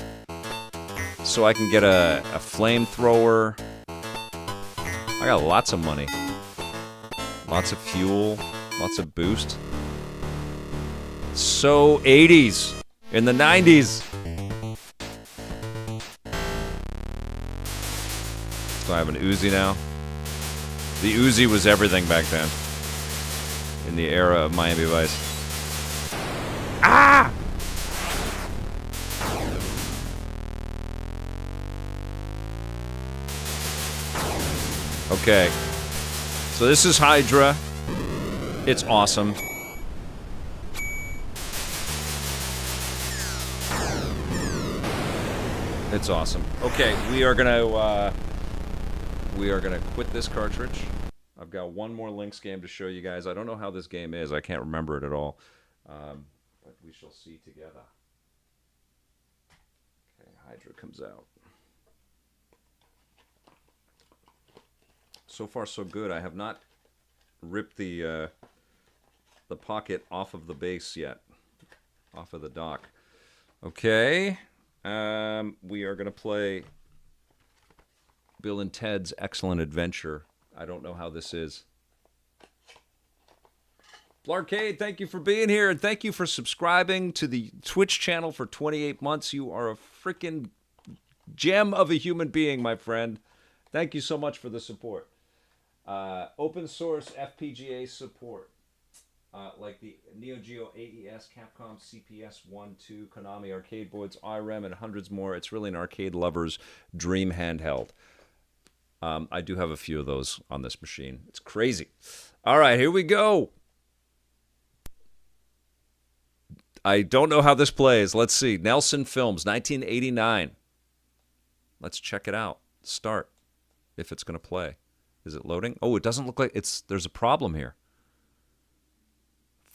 So I can get a flamethrower. I got lots of money. Lots of fuel. Lots of boost. So 80s. In the 90s. So I have an Uzi now. The Uzi was everything back then. In the era of Miami Vice. Ah! Okay. So this is Hydra. It's awesome. It's awesome. Okay, we are gonna quit this cartridge. I've got one more Lynx game to show you guys. I don't know how this game is. I can't remember it at all. But we shall see together. Okay, Hydra comes out. So far, so good. I have not ripped the Pocket off of the base yet, off of the dock. Okay, we are gonna play Bill and Ted's Excellent Adventure. I don't know how this is. Blarcade, thank you for being here, and thank you for subscribing to the Twitch channel for 28 months. You are a freaking gem of a human being, my friend. Thank you so much for the support. Open source FPGA support, like the Neo Geo AES, Capcom CPS 1, 2, Konami arcade boards, IREM, and hundreds more. It's really an arcade lover's dream handheld. I do have a few of those on this machine. It's crazy. All right, here we go. I don't know how this plays. Let's see. Nelson Films, 1989. Let's check it out. Start, if it's going to play. Is it loading? Oh, it doesn't look like it's... There's a problem here.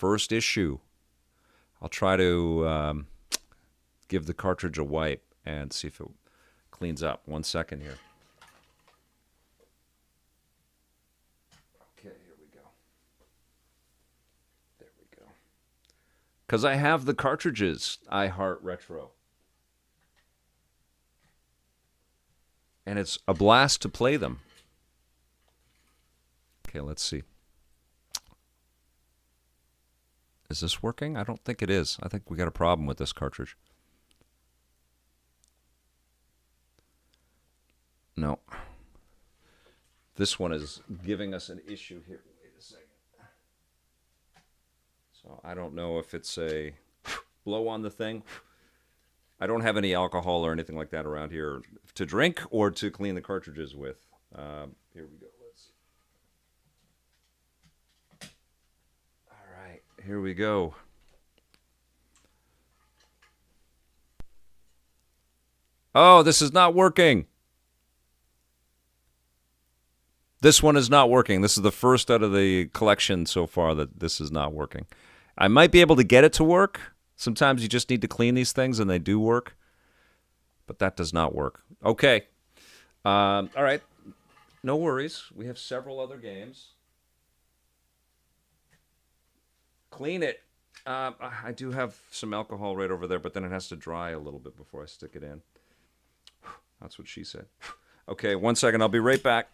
first issue. I'll try to give the cartridge a wipe and see if it cleans up. 1 second here. Okay, here we go. There we go. Because I have the cartridges, I Heart Retro. And it's a blast to play them. Okay, let's see. Is this working? I don't think it is. I think we got a problem with this cartridge. No. This one is giving us an issue here. Wait a second. So I don't know if it's a blow on the thing. I don't have any alcohol or anything like that around here to drink or to clean the cartridges with. Here we go. Let's see. All right, here we go. Oh, this is not working. This one is not working. This is the first out of the collection so far that this is not working. I might be able to get it to work. Sometimes you just need to clean these things and they do work. But that does not work. Okay. All right. No worries. We have several other games. Clean it. I do have some alcohol right over there, but then it has to dry a little bit before I stick it in. That's what she said. Okay, 1 second. I'll be right back.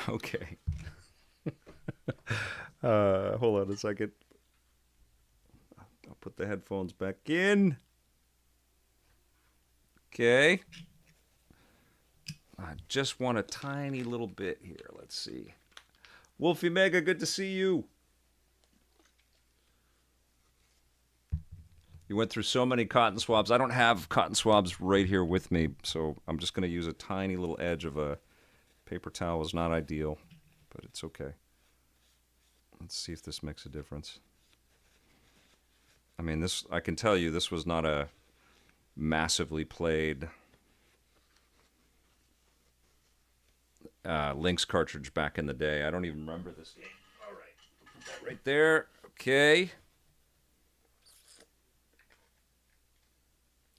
Okay. Hold on a second. I'll put the headphones back in. Okay. I just want a tiny little bit here. Let's see. Wolfie Mega, good to see you. You went through so many cotton swabs. I don't have cotton swabs right here with me, so I'm just going to use a tiny little edge of a paper towel. Is not ideal, but it's okay. Let's see if this makes a difference. I mean, this, I can tell you this was not a massively played Lynx cartridge back in the day. I don't even remember this game. All right, put that right there. Okay.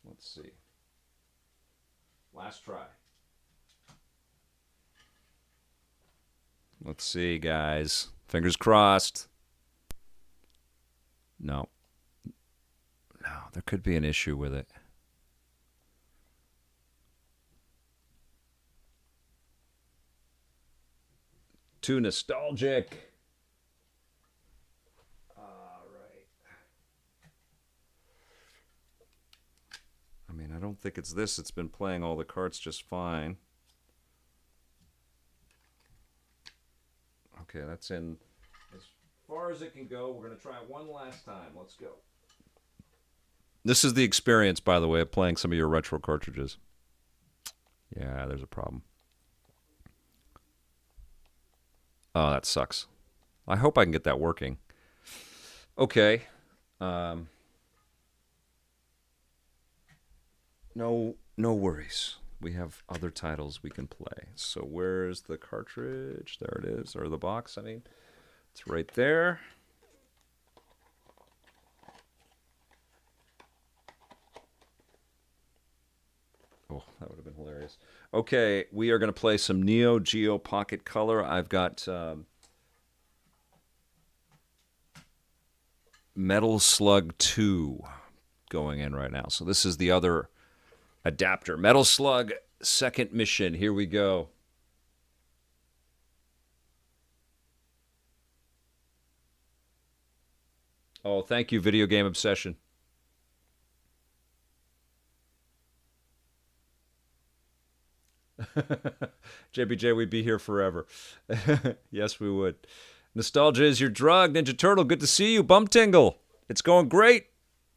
Let's see. Last try. Let's see, guys. Fingers crossed. No. No, there could be an issue with it. Too nostalgic. All right. I mean, I don't think it's this. It's been playing all the carts just fine. Okay, that's in as far as it can go. We're going to try it one last time. Let's go. This is the experience, by the way, of playing some of your retro cartridges. Yeah, there's a problem. Oh, that sucks. I hope I can get that working. Okay. No worries. We have other titles we can play. So where's the cartridge? There it is. Or the box, I mean. It's right there. Oh, that would have been hilarious. Okay, we are going to play some Neo Geo Pocket Color. I've got Metal Slug 2 going in right now. So this is the other adapter. Metal Slug Second Mission. Here we go. Oh, thank you, Video Game Obsession. JBJ, we'd be here forever. Yes, we would. Nostalgia is your drug. Ninja Turtle, good to see you. Bump Tingle. It's going great.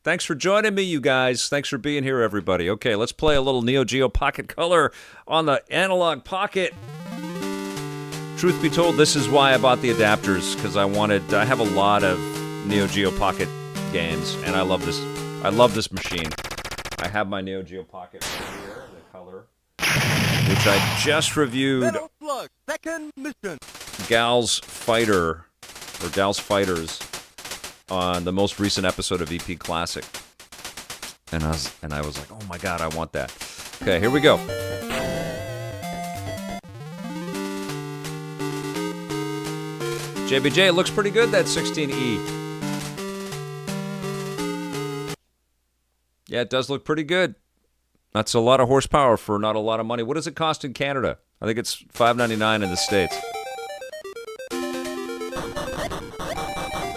Thanks for joining me, you guys. Thanks for being here, everybody. Okay, let's play a little Neo Geo Pocket Color on the Analogue Pocket. Truth be told, this is why I bought the adapters, because I have a lot of Neo Geo Pocket games, and I love this. I love this machine. I have my Neo Geo Pocket right here, the Color, which I just reviewed. Metal Slug, second mission. Gal's Fighter, or Gal's Fighters, on the most recent episode of EP Classic, and I was like, oh my god, I want that. Okay, here we go. JBJ, it looks pretty good, that 16E. Yeah, it does look pretty good. That's a lot of horsepower for not a lot of money. What does it cost in Canada? I think it's $5.99 in the States.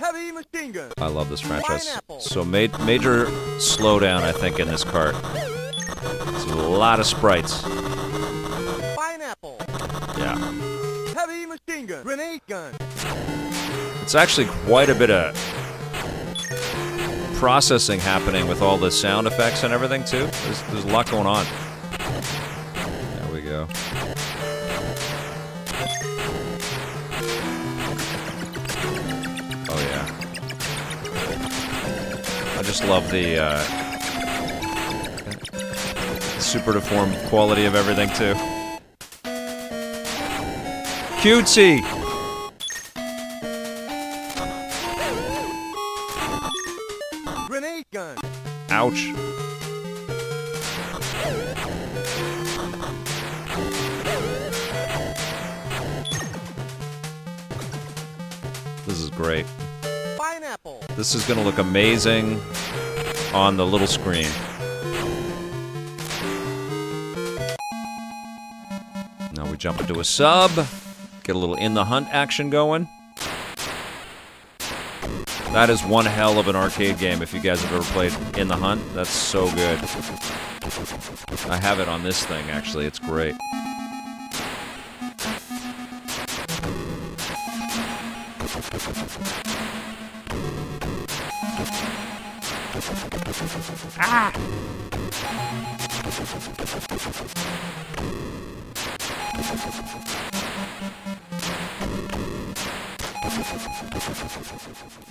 Heavy machine gun. I love this franchise. Pineapple. So major slowdown, I think, in this cart. It's a lot of sprites. Pineapple. Yeah. Heavy machine gun. Grenade gun. It's actually quite a bit of processing happening with all the sound effects and everything, too. There's a lot going on. There we go. Oh, yeah. I just love the super deformed quality of everything, too. Cutesy! Grenade gun. Ouch. This is great. Pineapple. This is going to look amazing on the little screen. Now we jump into a sub, get a little in the hunt action going. That is one hell of an arcade game if you guys have ever played In the Hunt. That's so good. I have it on this thing, actually. It's great. Ah!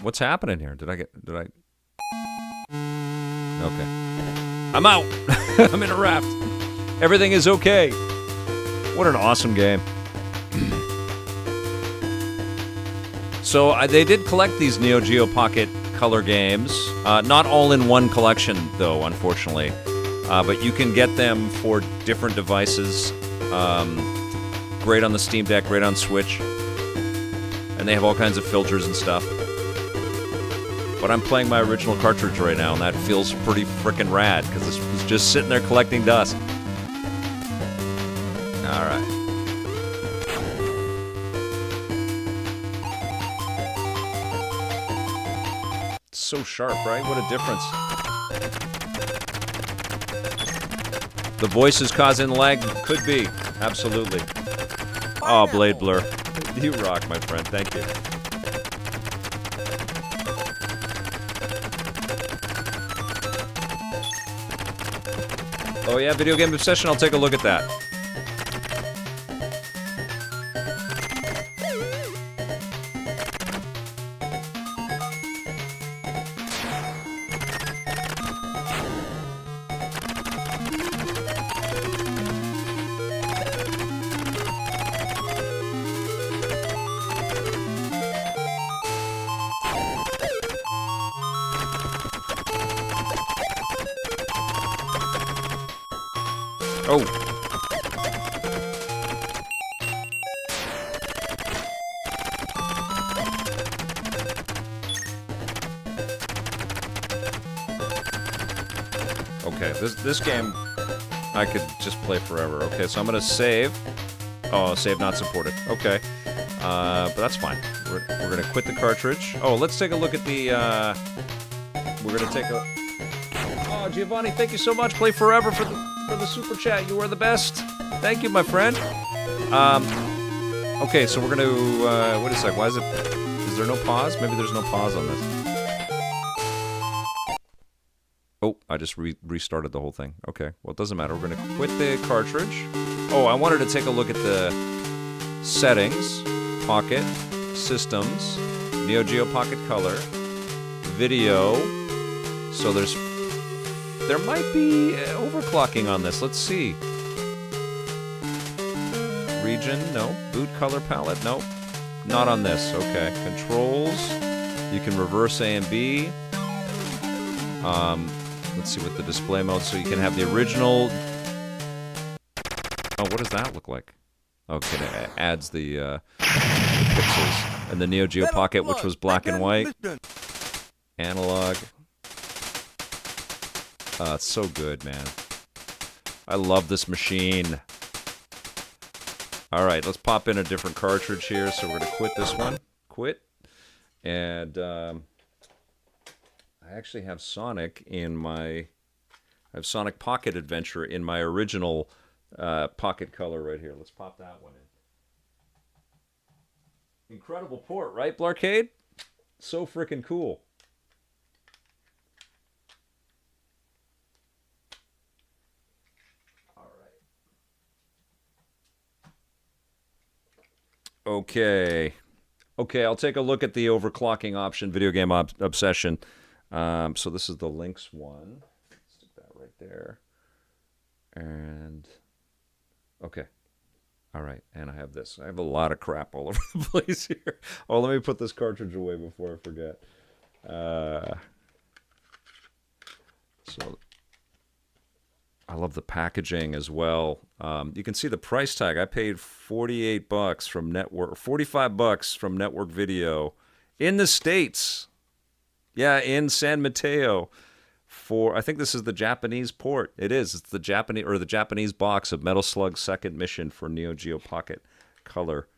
What's happening here? Did I? Okay. I'm out! I'm in a raft! Everything is okay! What an awesome game. So, they did collect these Neo Geo Pocket Color games. Not all in one collection, though, unfortunately. But you can get them for different devices. Great on the Steam Deck, great on Switch. And they have all kinds of filters and stuff. But I'm playing my original cartridge right now, and that feels pretty frickin' rad, because this was just sitting there collecting dust. Alright. It's so sharp, right? What a difference. The voice is causing lag? Could be. Absolutely. Oh, Blade Blur. You rock, my friend. Thank you. Oh yeah, Video Game Obsession, I'll take a look at that. Oh. Okay, this game I could just play forever. Okay, so I'm gonna save. Oh, save not supported. Okay, but that's fine. We're gonna quit the cartridge. Oh, let's take a look at the. We're gonna take a. Oh, Giovanni, thank you so much. Play forever for the super chat. You are the best. Thank you, my friend. Okay, so we're gonna, wait a sec, why is it, is there no pause? Maybe there's no pause on this. Oh, I just restarted the whole thing. Okay, well, it doesn't matter. We're gonna quit the cartridge. Oh, I wanted to take a look at the settings, Pocket, Systems, Geo Pocket Color, Video. So there might be overclocking on this. Let's see. Region, no. Boot color palette, nope. Not on this, okay. Controls, you can reverse A and B. Let's see what the display mode, so you can have the original. Oh, what does that look like? Okay, it adds the pixels. And the Geo Pocket, which was black and white. Analog. It's so good, man. I love this machine. Alright, let's pop in a different cartridge here. So we're going to quit this one. Quit. And I actually have Sonic in my... I have Sonic Pocket Adventure in my original Pocket Color right here. Let's pop that one in. Incredible port, right, Blarcade? So freaking cool. Okay. Okay, I'll take a look at the overclocking option, video game obsession. So this is the Lynx one. Stick that right there. And, okay. All right, and I have this. I have a lot of crap all over the place here. Oh, let me put this cartridge away before I forget. So I love the packaging as well. You can see the price tag. I paid $48 from Network, $45 from Network Video in the States. Yeah, in San Mateo. For I think this is the Japanese port. It is. It's the Japanese box of Metal Slug Second Mission for Geo Pocket Color.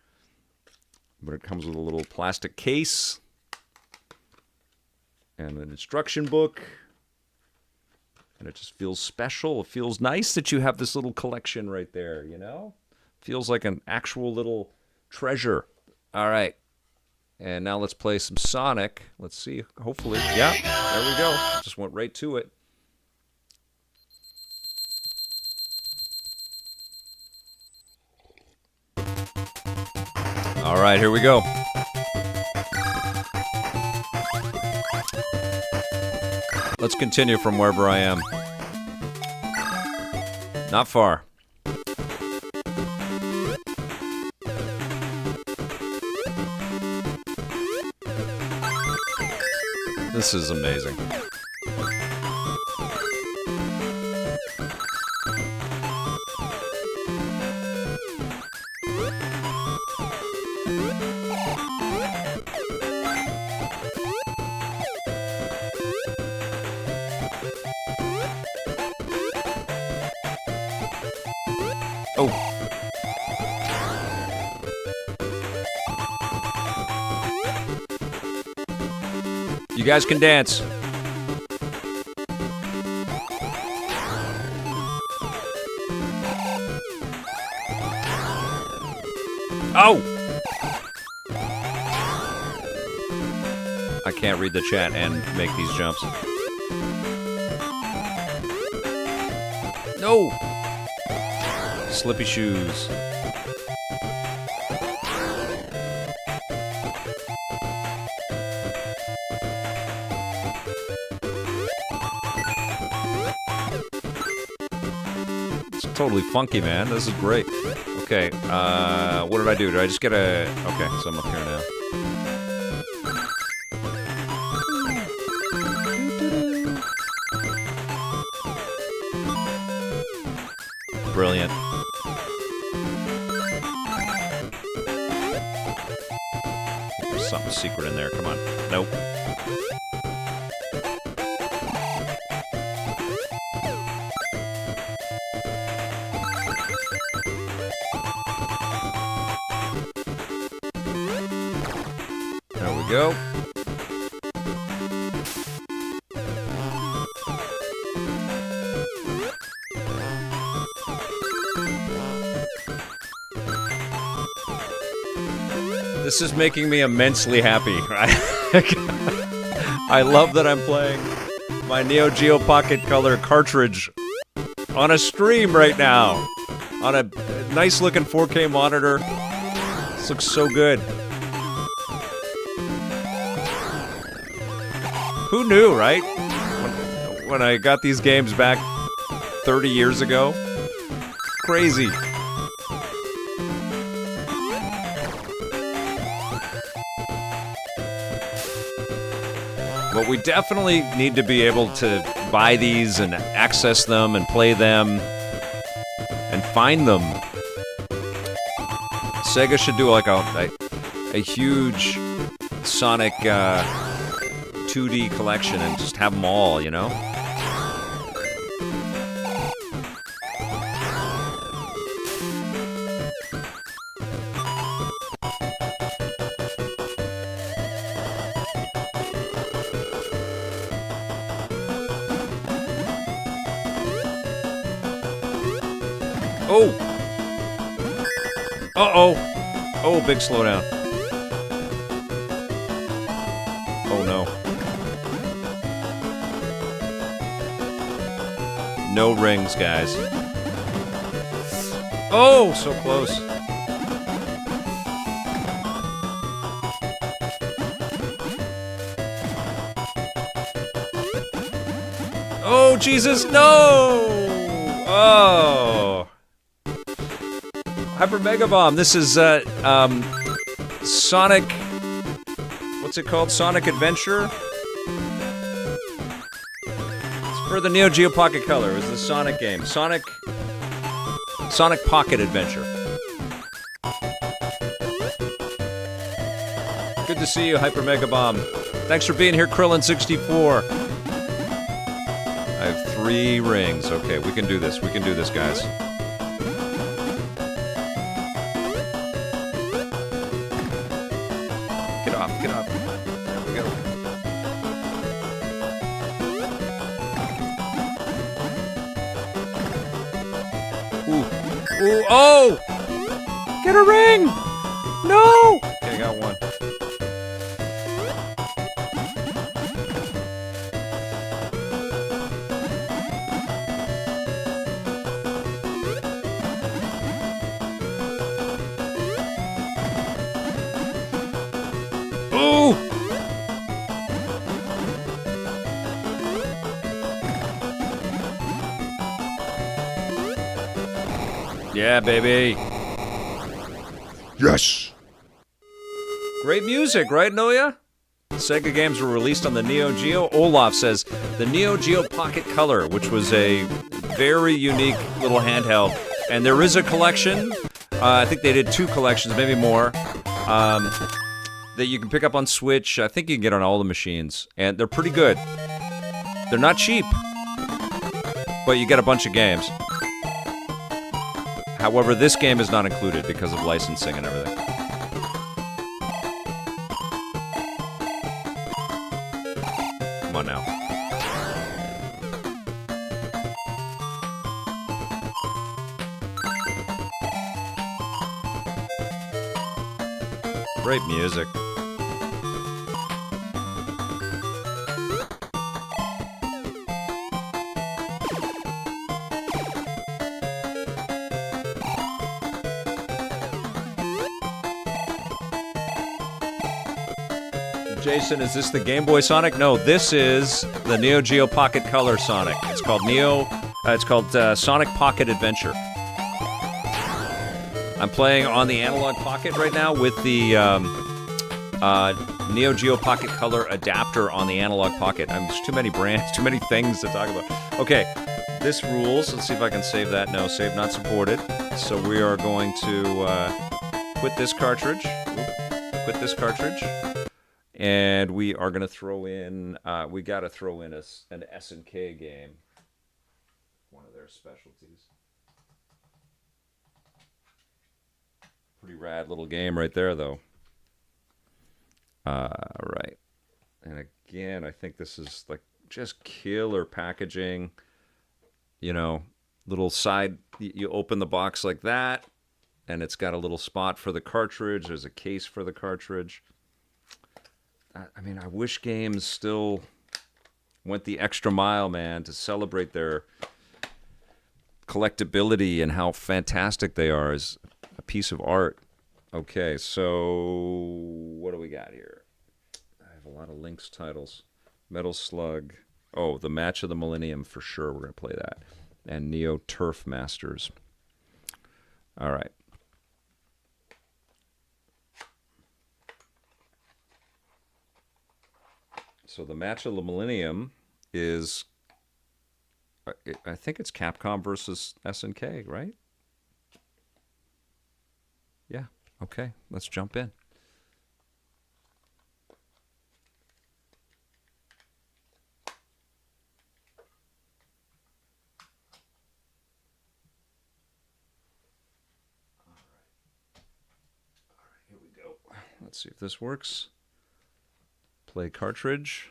But it comes with a little plastic case and an instruction book. And it just feels special. It feels nice that you have this little collection right there, you know? Feels like an actual little treasure. All right. And now let's play some Sonic. Let's see. Hopefully. Yeah, there we go. Just went right to it. All right, here we go. Let's continue from wherever I am. Not far. This is amazing. Oh. You guys can dance. Oh! I can't read the chat and make these jumps. No! Slippy shoes. It's totally funky, man. This is great. Okay, what did I do? Did I just get a... Okay, so I'm up here now. Brilliant. There's something secret in there. Come on. Nope. There we go. This is making me immensely happy. I love that I'm playing my Neo Geo Pocket Color cartridge on a stream right now. On a nice looking 4K monitor. This looks so good. Who knew, right? When I got these games back 30 years ago. Crazy. But we definitely need to be able to buy these and access them and play them and find them. Sega should do like a huge Sonic 2D collection and just have them all, you know? Oh! Uh-oh! Oh, big slowdown. Oh, no. No rings, guys. Oh, so close. Oh, Jesus, no! Oh. Hyper Mega Bomb. This is Sonic. What's it called? Sonic Adventure. It's for the Neo Geo Pocket Color. It was the Sonic game. Sonic Pocket Adventure. Good to see you, Hyper Mega Bomb. Thanks for being here, Krillin64. I have 3 rings. Okay, we can do this. We can do this, guys. Get off, get off. There we go. Ooh. Ooh, oh! Get a ring! No! Okay, I got one. Ooh! Yeah, baby. Yes! Great music, right, Noya? Sega games were released on the Neo Geo. Olaf says the Neo Geo Pocket Color, which was a very unique little handheld. And there is a collection. I think they did 2 collections, maybe more. That you can pick up on Switch. I think you can get on all the machines. And they're pretty good. They're not cheap. But you get a bunch of games. However, this game is not included because of licensing and everything. Come on now. Great music. Jason, is this the Game Boy Sonic? No, this is the Neo Geo Pocket Color Sonic. It's called Sonic Pocket Adventure. I'm playing on the Analogue Pocket right now with the Neo Geo Pocket Color adapter on the Analogue Pocket. There's too many brands, too many things to talk about. Okay, this rules. Let's see if I can save that. No, save not supported. So we are going to quit this cartridge. Quit this cartridge. And we are going to throw in, we got to throw in an S&K game. One of their specialties. Pretty rad little game right there, though. Right. And again, I think this is like just killer packaging. You know, little side, you open the box like that. and it's got a little spot for the cartridge. There's a case for the cartridge. I mean, I wish games still went the extra mile, man, to celebrate their collectability and how fantastic they are as a piece of art. Okay, so what do we got here? I have a lot of Lynx titles. Metal Slug. Oh, the Match of the Millennium for sure. We're going to play that. And Neo Turf Masters. All right. So the Match of the Millennium is, I think it's Capcom versus SNK, right? Yeah. Okay. Let's jump in. Let's see if this works. Play cartridge.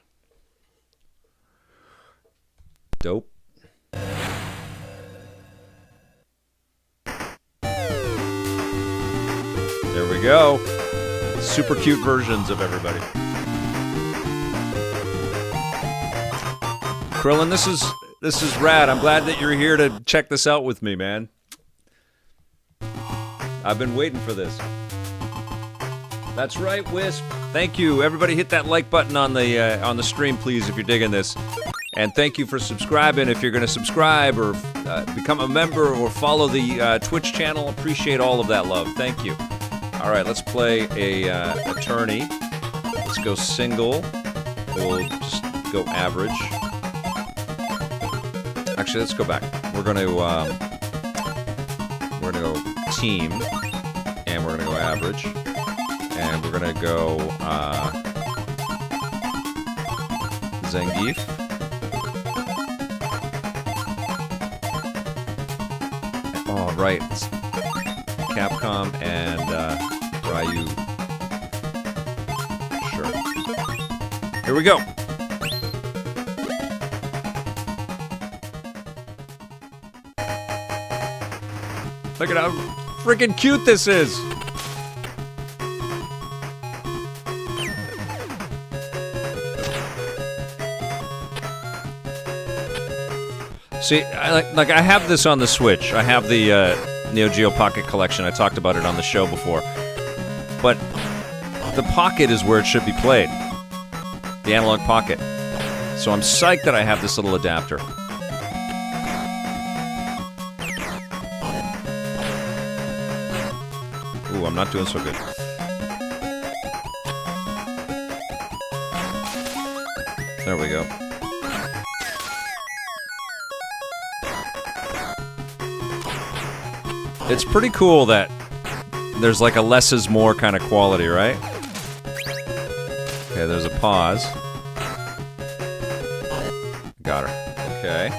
Dope. There we go. Super cute versions of everybody. Krillin, this is rad. I'm glad that you're here to check this out with me, man. I've been waiting for this. That's right, Wisp. Thank you. Everybody hit that like button on the stream, please, if you're digging this. And thank you for subscribing. If you're going to subscribe or become a member or follow the Twitch channel, appreciate all of that love. Thank you. All right, let's play a attorney. Let's go single. We'll just go average. Actually, let's go back. We're going to go team, and we're going to go average. And we're going to go Zangief. Oh, right. It's Capcom and Ryu. Sure. Here we go. Look at how freaking cute this is. See, I have this on the Switch. I have the Neo Geo Pocket Collection. I talked about it on the show before. But the Pocket is where it should be played. The Analogue Pocket. So I'm psyched that I have this little adapter. Ooh, I'm not doing so good. There we go. It's pretty cool that there's like a less is more kind of quality, right? Okay, there's a pause. Got her. Okay.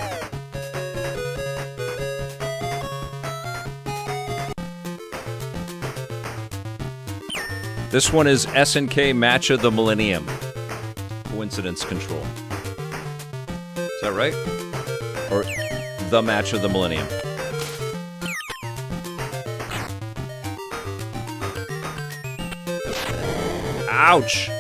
This one is SNK Match of the Millennium. Coincidence control. Is that right? Or the Match of the Millennium? Ouch!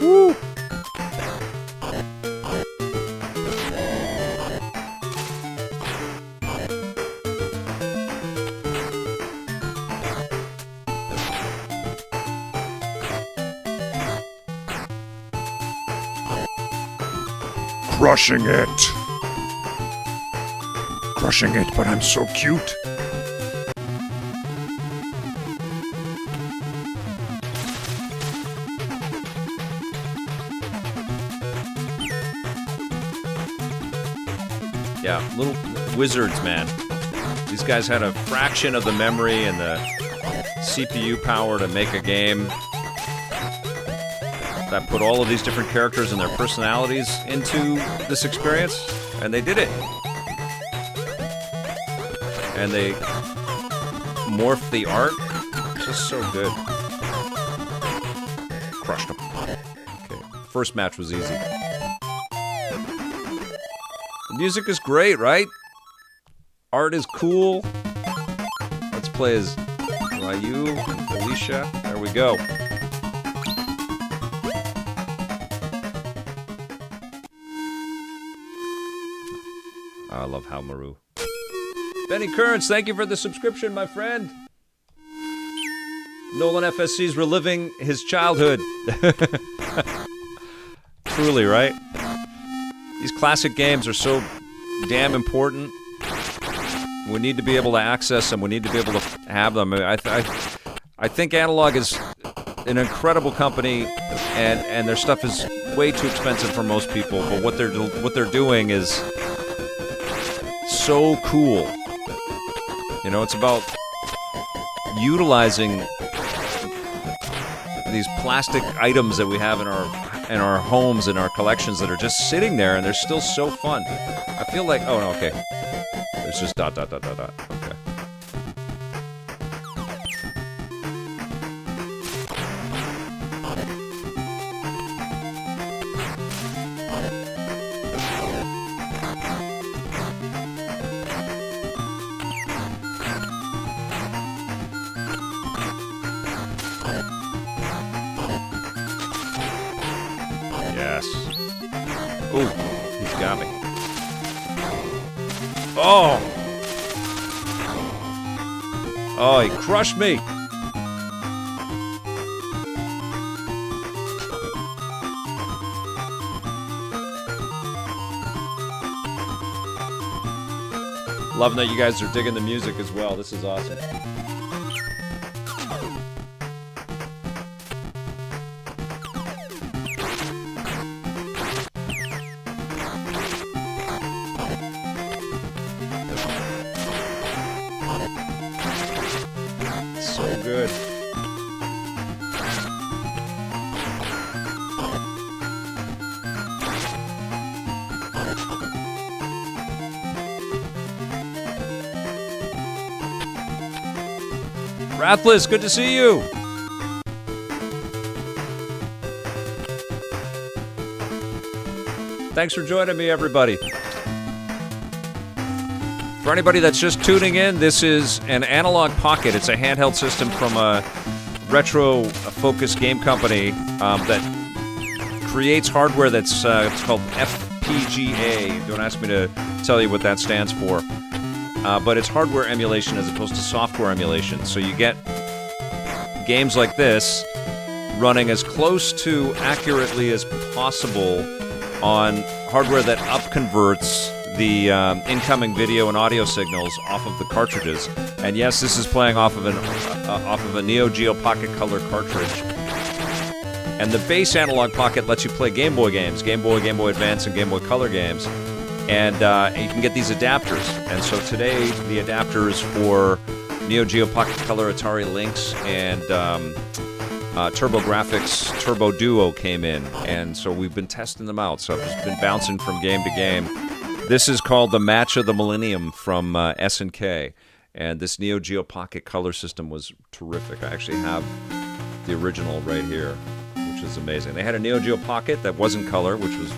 Woo! Crushing it. Crushing it, but I'm so cute. Yeah, little wizards, man. These guys had a fraction of the memory and the CPU power to make a game that put all of these different characters and their personalities into this experience, and they did it. And they morphed the art. Just so good. Crushed them. Okay. First match was easy. The music is great, right? Art is cool. Let's play as Ryu and Felicia. There we go. I love Halmaru. Benny Kearns, thank you for the subscription, my friend. Nolan FSC's reliving his childhood. Truly, right? These classic games are so damn important. We need to be able to access them. We need to be able to have them. I think Analogue is an incredible company, and their stuff is way too expensive for most people. But what they're doing is so cool. You know, it's about utilizing these plastic items that we have in our homes, in our collections, that are just sitting there, and they're still so fun. I feel like, oh no, okay, it's just ... Okay. Yes. Ooh, he's got me. Oh! Oh, he crushed me! Loving that you guys are digging the music as well. This is awesome. So good. Rathless, good to see you. Thanks for joining me, everybody. For anybody that's just tuning in, this is an Analogue Pocket. It's a handheld system from a retro-focused game company that creates hardware that's it's called FPGA. Don't ask me to tell you what that stands for. But it's hardware emulation as opposed to software emulation. So you get games like this running as close to accurately as possible on hardware that upconverts the incoming video and audio signals off of the cartridges. And yes, this is playing off of a Neo Geo Pocket Color cartridge. And the base Analogue Pocket lets you play Game Boy games, Game Boy, Game Boy Advance, and Game Boy Color games. And you can get these adapters. And so today, the adapters for Neo Geo Pocket Color, Atari Lynx, and TurboGrafx Turbo Duo came in. And so we've been testing them out. So I've just been bouncing from game to game. This is called the Match of the Millennium from S&K. And this Neo Geo Pocket Color system was terrific. I actually have the original right here, which is amazing. They had a Neo Geo Pocket that wasn't color, which was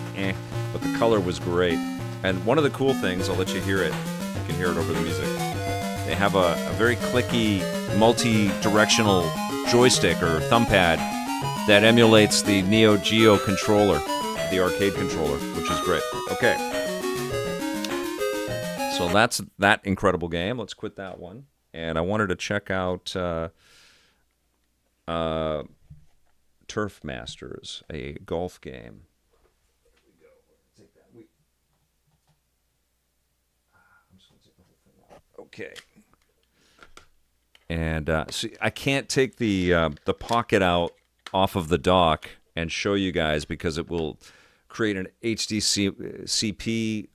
but the color was great. And one of the cool things, I'll let you hear it. You can hear it over the music. They have a very clicky, multi-directional joystick or thumb pad that emulates the Neo Geo controller, the arcade controller, which is great. Okay. So that's that incredible game. Let's quit that one. And I wanted to check out Turf Masters, a golf game. Okay. And see, I can't take the pocket out off of the dock and show you guys because it will create an HDCP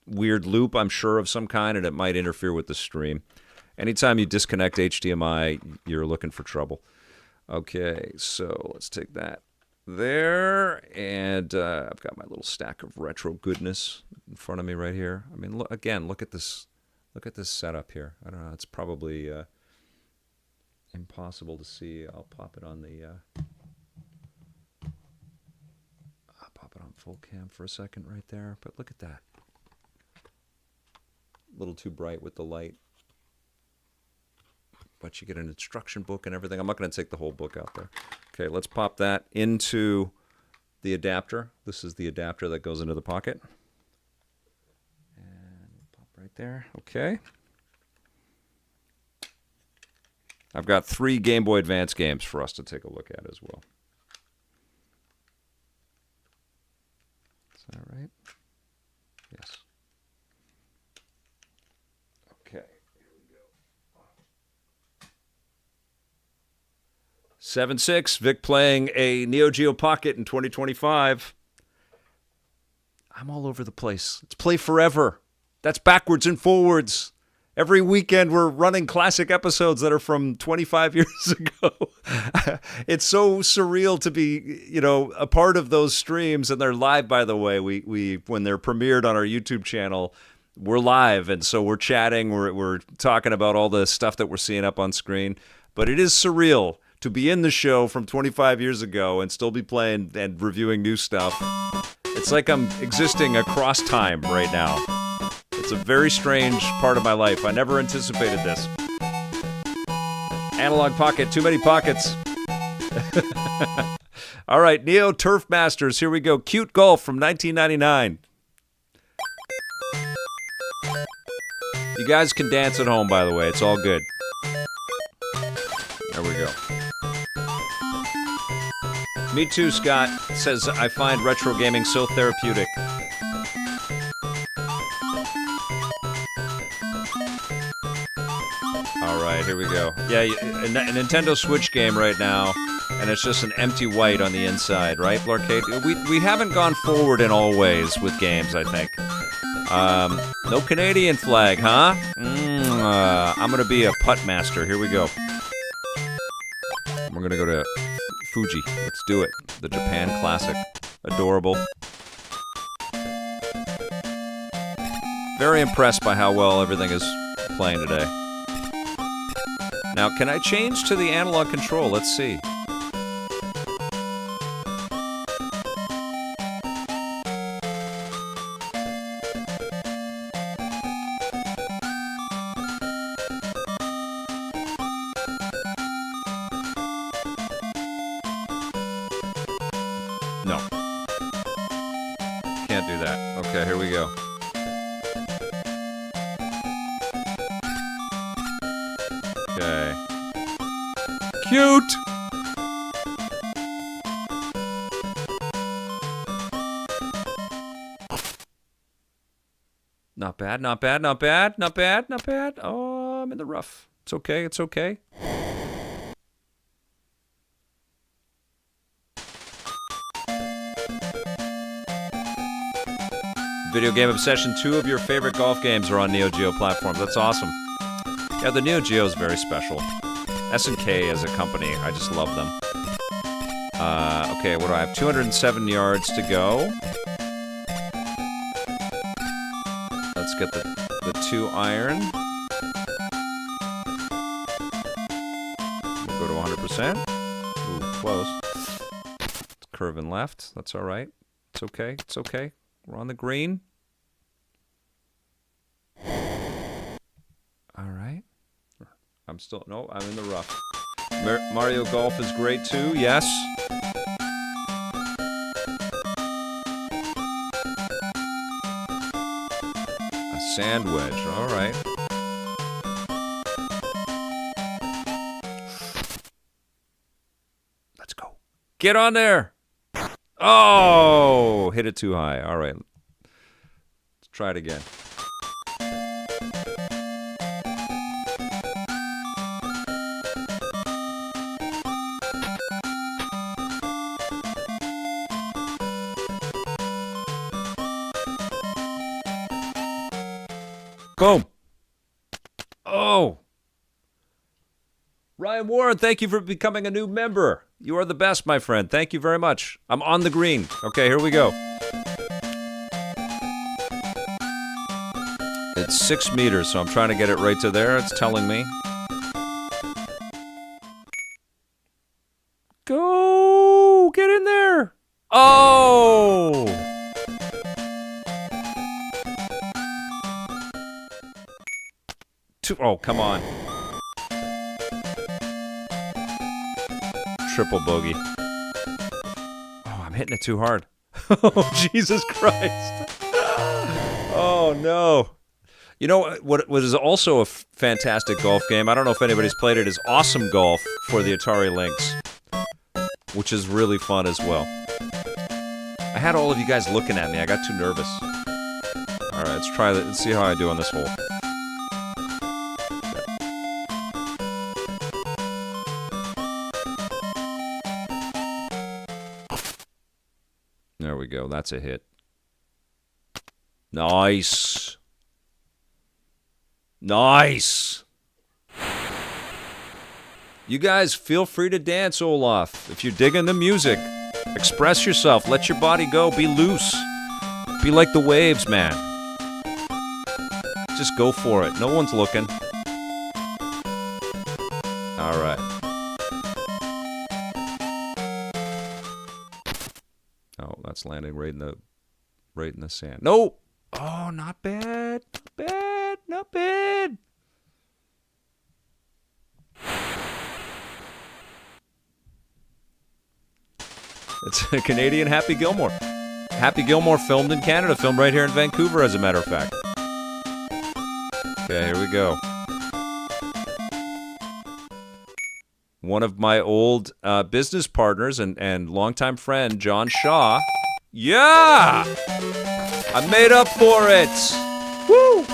weird loop, I'm sure, of some kind, and it might interfere with the stream. Anytime you disconnect HDMI, you're looking for trouble. Okay, so let's take that there, and I've got my little stack of retro goodness in front of me right here. I mean, look at this. Look at this setup here. I don't know. It's probably impossible to see. I'll pop it on the... full cam for a second right there, but look at that. A little too bright with the light. But you get an instruction book and everything. I'm not going to take the whole book out there. Okay, let's pop that into the adapter. This is the adapter that goes into the pocket. And pop right there. Okay. I've got 3 Game Boy Advance games for us to take a look at as well. Is that right? Yes. Okay. 7.6, Vic playing a Neo Geo Pocket in 2025. I'm all over the place. It's play forever. That's backwards and forwards. Every weekend we're running classic episodes that are from 25 years ago. It's so surreal to be, you know, a part of those streams, and they're live, by the way. We when they're premiered on our YouTube channel, we're live, and so we're chatting, we're talking about all the stuff that we're seeing up on screen. But it is surreal to be in the show from 25 years ago and still be playing and reviewing new stuff. It's like I'm existing across time right now. It's a very strange part of my life. I never anticipated this. Analogue Pocket, too many pockets. All right, Neo Turf Masters, here we go. Cute Golf from 1999. You guys can dance at home, by the way. It's all good. There we go. Me too, Scott says, I find retro gaming so therapeutic. All right, here we go. Yeah, a Nintendo Switch game right now, and it's just an empty white on the inside, right, Blarcade? We haven't gone forward in all ways with games, I think. No Canadian flag, huh? I'm going to be a putt master. Here we go. We're going to go to Fuji. Let's do it. The Japan Classic. Adorable. Very impressed by how well everything is playing today. Now, can I change to the analog control? Let's see. No. Can't do that. Okay, here we go. Okay. Cute! Not bad, not bad, not bad, not bad, not bad. Oh, I'm in the rough. It's okay, it's okay. Video Game Obsession, 2 of your favorite golf games are on Neo Geo platforms. That's awesome. Yeah, the Neo Geo is very special. S&K as a company, I just love them. Okay, what do I have? 207 yards to go. Let's get the 2 iron. We'll go to 100%. Ooh, close. It's curving left. That's all right. It's okay. It's okay. We're on the green. All right. I'm in the rough. Mario Golf is great too, yes. A sand wedge, all right. Let's go. Get on there. Oh, hit it too high. All right. Let's try it again. Boom. Oh. Ryan Warren, thank you for becoming a new member. You are the best, my friend. Thank you very much. I'm on the green. Okay, here we go. It's 6 meters, so I'm trying to get it right to there. It's telling me. Go! Get in there! Oh! Oh, come on. Triple bogey. Oh, I'm hitting it too hard. Oh, Jesus Christ. Oh, no. You know what is also a fantastic golf game? I don't know if anybody's played it. Is Awesome Golf for the Atari Lynx, which is really fun as well. I had all of you guys looking at me. I got too nervous. All right, let's try that. Let's see how I do on this hole. There we go. That's a hit. Nice. Nice. You guys feel free to dance, Olaf. If you're digging the music, express yourself. Let your body go. Be loose. Be like the waves, man. Just go for it. No one's looking. All right. Oh, that's landing right in the sand. No. Oh, not bad. Not bad. Not bad. It's a Canadian Happy Gilmore. Happy Gilmore filmed in Canada, filmed right here in Vancouver, as a matter of fact. Okay, here we go. One of my old business partners and longtime friend, John Shaw. Yeah! I made up for it! Woo!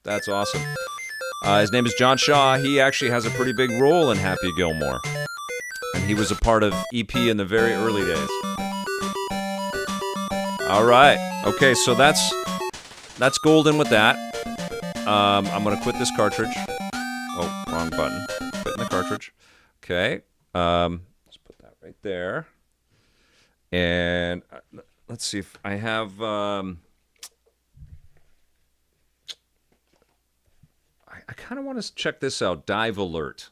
That's awesome. His name is John Shaw. He actually has a pretty big role in Happy Gilmore. And he was a part of EP in the very early days. All right. Okay, so that's golden with that. I'm going to quit this cartridge. Oh, wrong button. Quitting the cartridge. Okay. Let's put that right there. And let's see if I have... I kind of want to check this out. Dive Alert.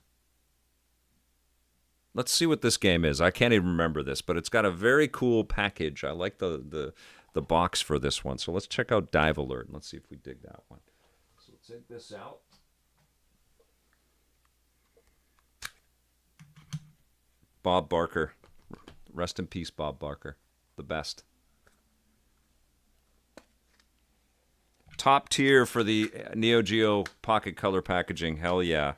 Let's see what this game is. I can't even remember this, but it's got a very cool package. I like the box for this one. So let's check out Dive Alert. Let's see if we dig that one. So let's take this out. Bob Barker. Rest in peace, Bob Barker. The best. Top tier for the Neo Geo Pocket Color packaging. Hell yeah.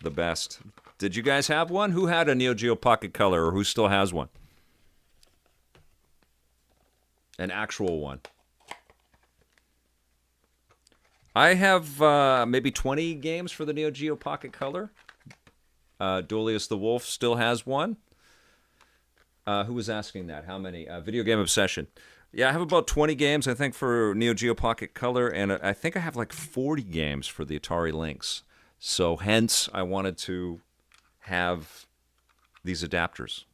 The best. Did you guys have one? Who had a Neo Geo Pocket Color, or who still has one? An actual one. I have maybe 20 games for the Neo Geo Pocket Color. Dolius the Wolf still has one. Who was asking that? How many? Video Game Obsession. Yeah, I have about 20 games, I think, for Neo Geo Pocket Color, and I think I have like 40 games for the Atari Lynx. So hence, I wanted to have these adapters.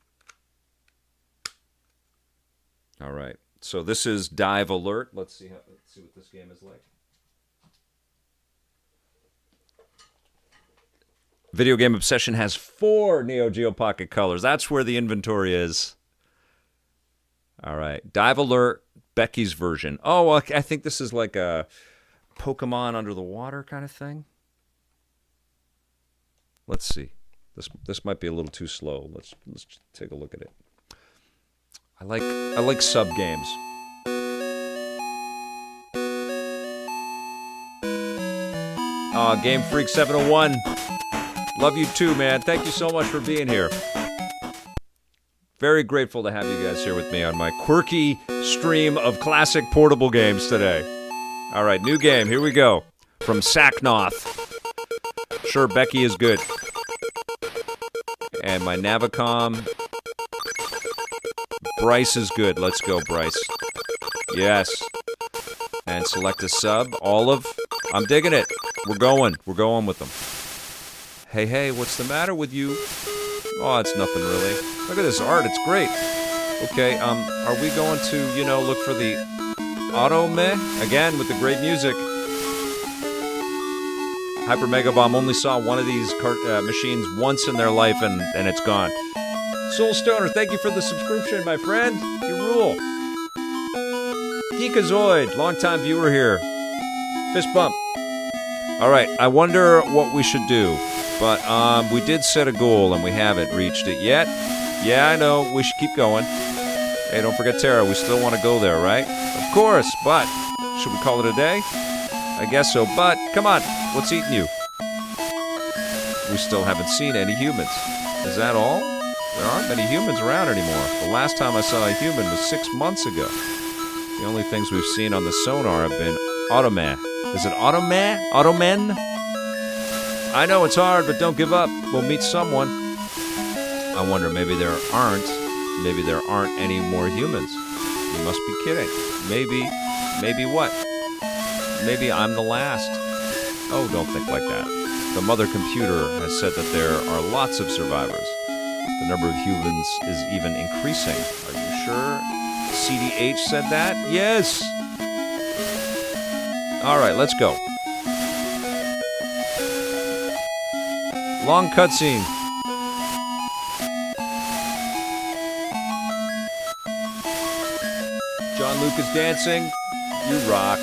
All right. So this is Dive Alert. Let's see what this game is like. Video Game Obsession has 4 Neo Geo Pocket Colors. That's where the inventory is. All right. Dive Alert, Becky's version. Oh, I think this is like a Pokemon under the water kind of thing. Let's see. This might be a little too slow. Let's take a look at it. I like sub games. Game Freak 701. Love you too, man. Thank you so much for being here. Very grateful to have you guys here with me on my quirky stream of classic portable games today. All right, new game. Here we go. From Sacknoth. Sure, Becky is good. And my Navicom. Bryce is good. Let's go, Bryce. Yes. And select a sub. Olive. I'm digging it. We're going. We're going with them. Hey, what's the matter with you? Oh, it's nothing really. Look at this art. It's great. Okay, are we going to, look for the Auto-Me? Again, with the great music. Hyper Mega Bomb only saw one of these machines once in their life, and it's gone. Soul Stoner, thank you for the subscription, my friend. You rule. Geekazoid, long-time viewer here. Fist bump. All right, I wonder what we should do. But we did set a goal, and we haven't reached it yet. Yeah, I know. We should keep going. Hey, don't forget Tara. We still want to go there, right? Of course, but should we call it a day? I guess so, but come on. What's eating you? We still haven't seen any humans. Is that all? There aren't many humans around anymore. The last time I saw a human was 6 months ago. The only things we've seen on the sonar have been automan. Is it automan? Automen? I know it's hard, but don't give up. We'll meet someone. I wonder, maybe there aren't any more humans. You must be kidding. Maybe what? Maybe I'm the last. Oh, don't think like that. The mother computer has said that there are lots of survivors. The number of humans is even increasing. Are you sure? CDH said that? Yes! Alright, let's go. Long cutscene. John Lucas dancing. You rock.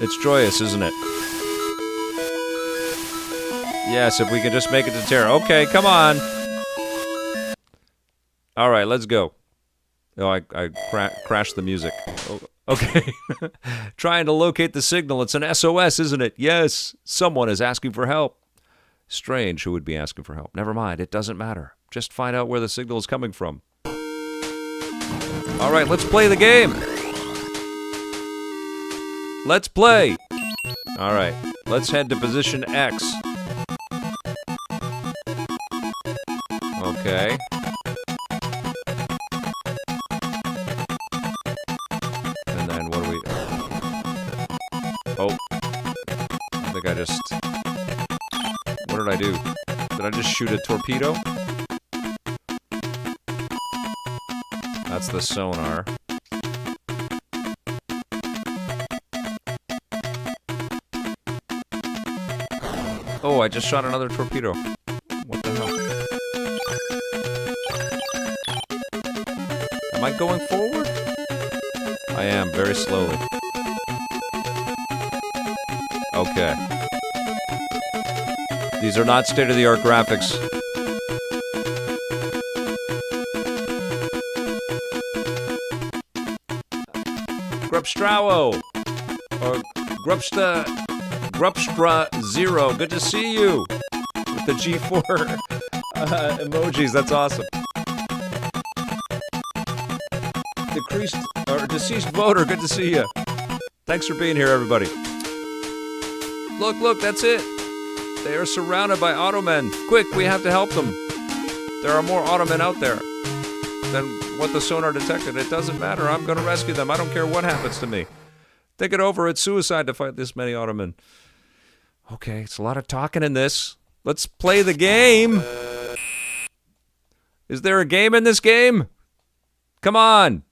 It's joyous, isn't it? Yes, if we can just make it to Terra. Okay, come on. All right, let's go. Oh, I crashed the music. Oh, okay. Trying to locate the signal. It's an SOS, isn't it? Yes. Someone is asking for help. Strange who would be asking for help. Never mind. It doesn't matter. Just find out where the signal is coming from. All right, let's play the game. Let's play. All right, let's head to position X. Okay. And then what do we... Oh. I think I just... What did I do? Did I just shoot a torpedo? That's the sonar. Oh, I just shot another torpedo. What the hell? Am I going forward? I am, very slowly. Okay. These are not state-of-the-art graphics. Grubstrawo! Or Grubstra Zero, good to see you! With the G4 emojis, that's awesome. Deceased voter, good to see you. Thanks for being here, everybody. Look, that's it. They are surrounded by Automen. Quick, we have to help them. There are more Automen out there than what the sonar detected. It doesn't matter. I'm going to rescue them. I don't care what happens to me. Think it over. It's suicide to fight this many Automen. Okay, it's a lot of talking in this. Let's play the game. Is there a game in this game? Come on.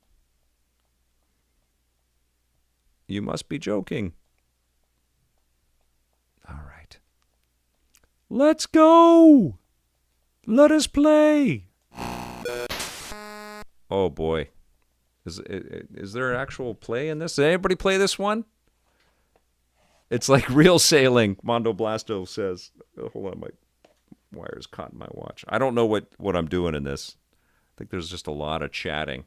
You must be joking. All right. Let's go. Let us play. Oh, boy. Is there an actual play in this? Did anybody play this one? It's like real sailing, Mondo Blasto says. Oh, hold on, my wire's caught in my watch. I don't know what I'm doing in this. I think there's just a lot of chatting.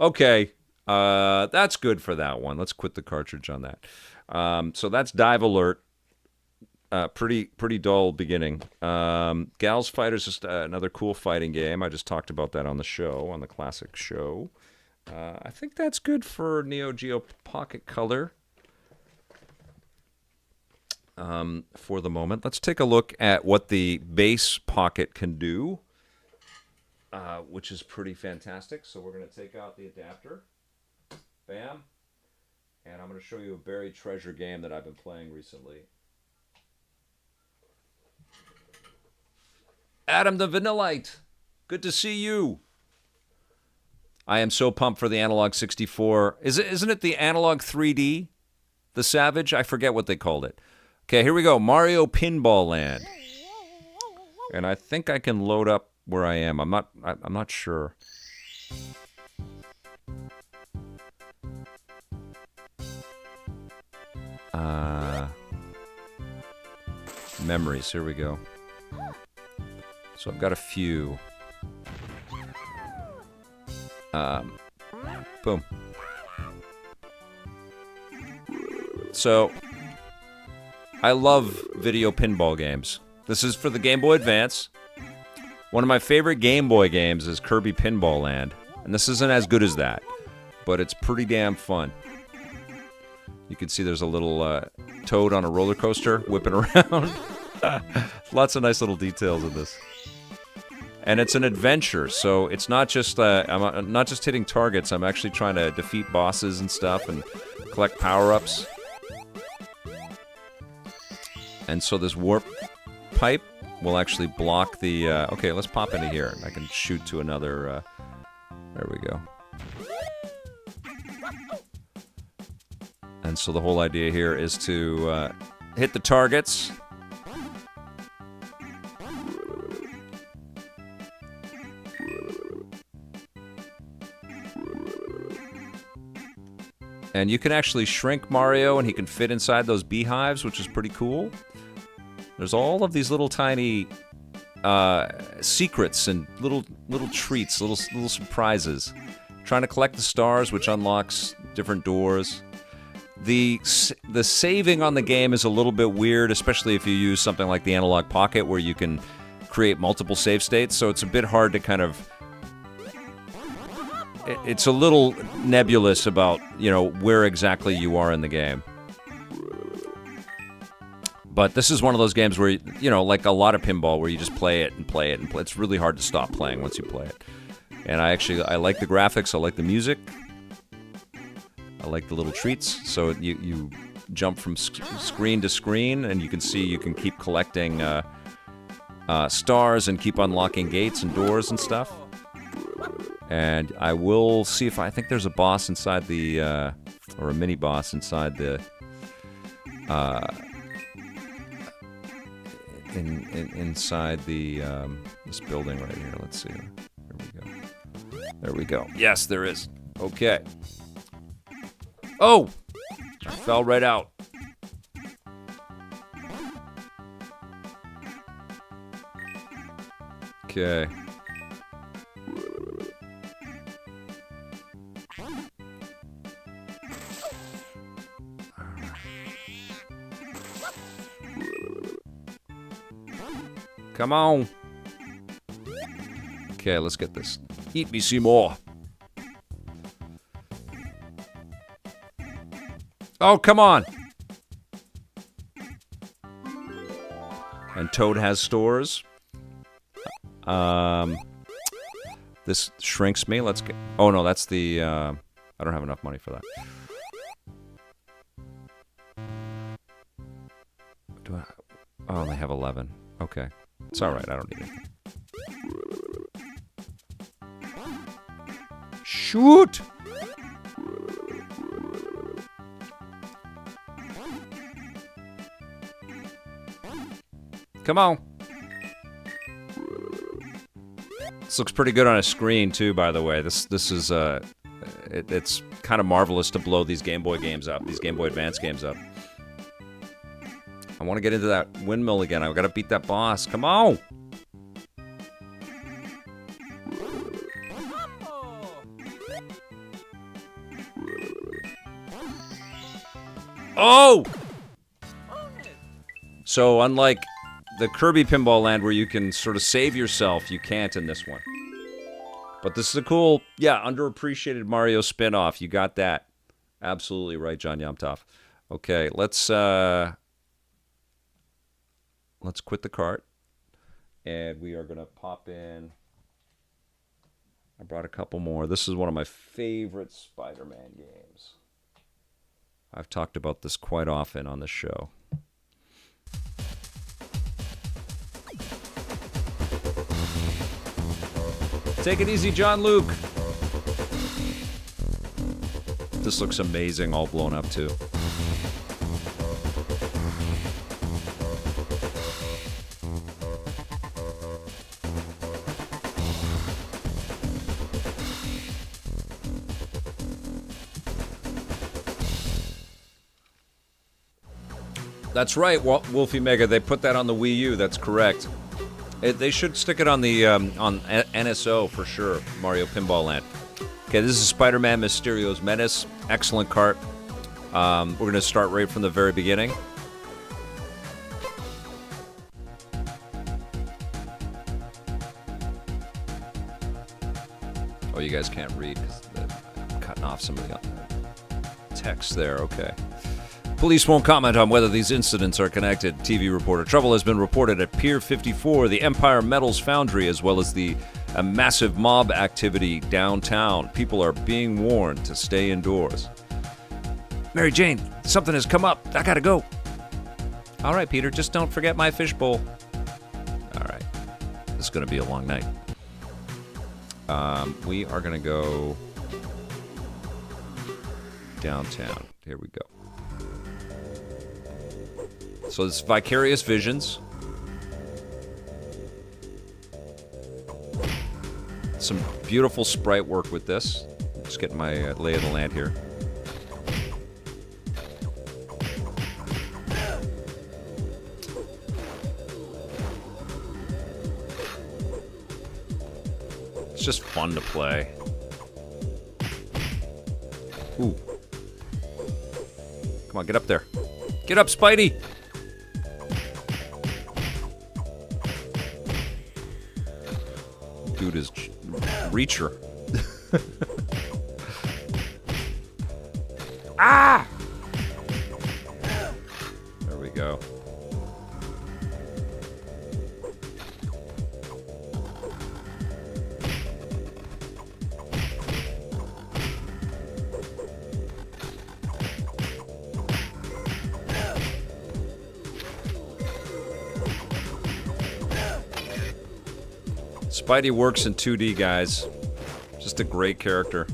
Okay, that's good for that one. Let's quit the cartridge on that. So that's Dive Alert. Pretty dull beginning. Gals Fighter's just another cool fighting game. I just talked about that on the show, on the classic show. I think that's good for Geo Pocket Color. For the moment, let's take a look at what the base Pocket can do, which is pretty fantastic. So we're going to take out the adapter. Bam. And I'm going to show you a buried treasure game that I've been playing recently. Adam the Vanillite, good to see you. I am so pumped for the Analog 64. Isn't it the Analog 3D? The Savage? I forget what they called it. Okay, here we go. Mario Pinball Land. And I think I can load up where I am. I'm not sure. Memories. Here we go. So I've got a few. Boom. So I love video pinball games. This is for the Game Boy Advance. One of my favorite Game Boy games is Kirby Pinball Land. And this isn't as good as that, but it's pretty damn fun. You can see there's a little toad on a roller coaster whipping around. Lots of nice little details in this. And it's an adventure, so it's not just I'm not just hitting targets. I'm actually trying to defeat bosses and stuff and collect power-ups. And so this warp pipe will actually block the... okay, let's pop into here. I can shoot to another... there we go. And so the whole idea here is to hit the targets. And you can actually shrink Mario and he can fit inside those beehives, which is pretty cool. There's all of these little tiny secrets and little treats, little surprises. Trying to collect the stars, which unlocks different doors. The saving on the game is a little bit weird, especially if you use something like the Analogue Pocket, where you can create multiple save states. So it's a bit hard to kind of... It's a little nebulous about, you know, where exactly you are in the game. But this is one of those games where, you know, like a lot of pinball, where you just play it and play it and play. It's really hard to stop playing once you play it. And I like the graphics, I like the music. I like the little treats. So you jump from screen to screen, and you can see you can keep collecting stars and keep unlocking gates and doors and stuff. And I will see if I think there's a boss inside the, or a mini boss inside the, inside the this building right here. Let's see. There we go. There we go. Yes, there is. Okay. Oh, I fell right out. Okay. Come on. Okay, let's get this. Eat me some more. Oh, come on. And Toad has stores. This shrinks me. Let's get... Oh, no, that's the... I don't have enough money for that. Do I... Oh, I only have 11. Okay. It's alright, I don't need it. Shoot! Come on. This looks pretty good on a screen too, by the way. This is it's kind of marvelous to blow these Game Boy games up, these Game Boy Advance games up. I want to get into that windmill again. I've got to beat that boss. Come on! Oh! So unlike the Kirby Pinball Land, where you can sort of save yourself, you can't in this one. But this is a cool, yeah, underappreciated Mario spin-off. You got that. Absolutely right, John Yomtov. Okay, let's quit the cart. And we are going to pop in. I brought a couple more. This is one of my favorite Spider-Man games. I've talked about this quite often on the show. Take it easy, John Luke. This looks amazing, all blown up too. That's right, Wolfie Mega. They put that on the Wii U. That's correct. They should stick it on the on NSO for sure. Mario Pinball Land. Okay, this is Spider-Man Mysterio's Menace. Excellent cart. We're going to start right from the very beginning. Oh, you guys can't read because they're cutting off some of the text there. Okay. Police won't comment on whether these incidents are connected. TV reporter. Trouble has been reported at Pier 54, the Empire Metals Foundry, as well as the massive mob activity downtown. People are being warned to stay indoors. Mary Jane, something has come up. I gotta go. All right, Peter, just don't forget my fishbowl. All right. This is going to be a long night. We are going to go downtown. Here we go. So this is Vicarious Visions. Some beautiful sprite work with this. Just getting my lay of the land here. It's just fun to play. Ooh. Come on, get up there. Get up, Spidey! Dude is Reacher. Ah! There we go. Spidey works in 2D, guys. Just a great character.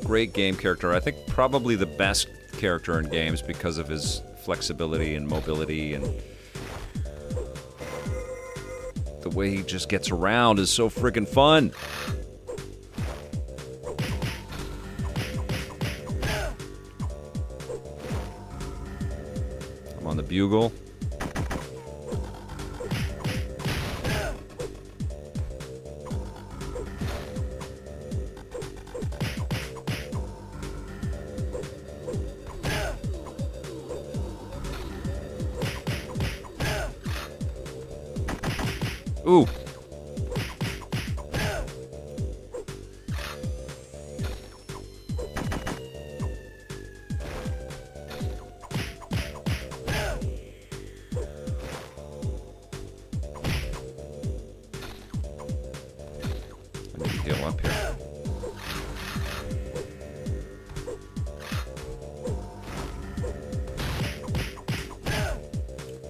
Great game character. I think probably the best character in games because of his flexibility and mobility, and the way he just gets around is so freaking fun. I'm on the bugle. Ooh. I need to heal up here.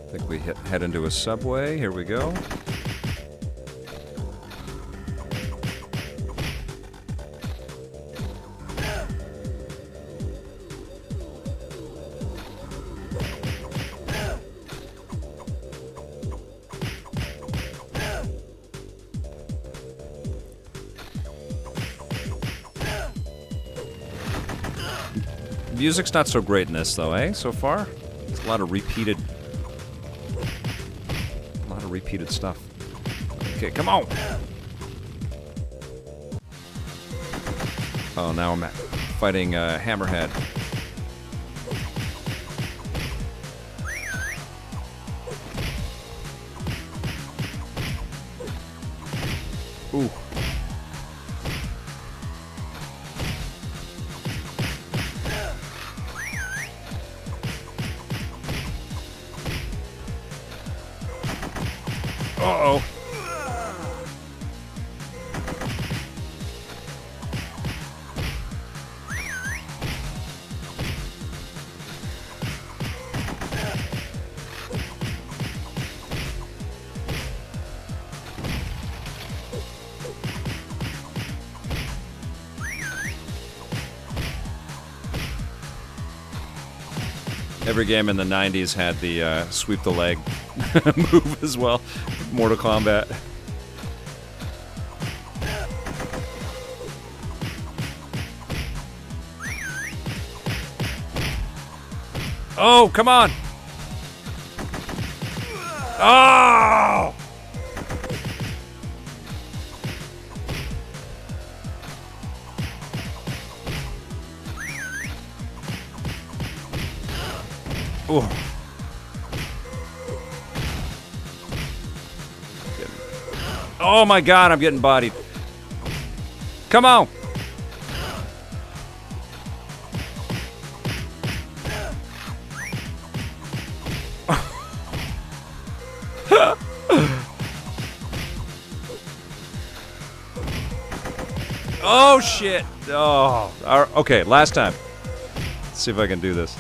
I think we head into a subway. Here we go. Music's not so great in this, though, eh? So far, it's a lot of repeated stuff. Okay, come on. Oh, now I'm fighting Hammerhead. Ooh. Uh-oh. Every game in the 90s had the sweep the leg move as well. Mortal Kombat. Oh, come on! Oh! Ooh. Oh my god, I'm getting bodied. Come on! Oh shit! Oh, okay, last time. Let's see if I can do this.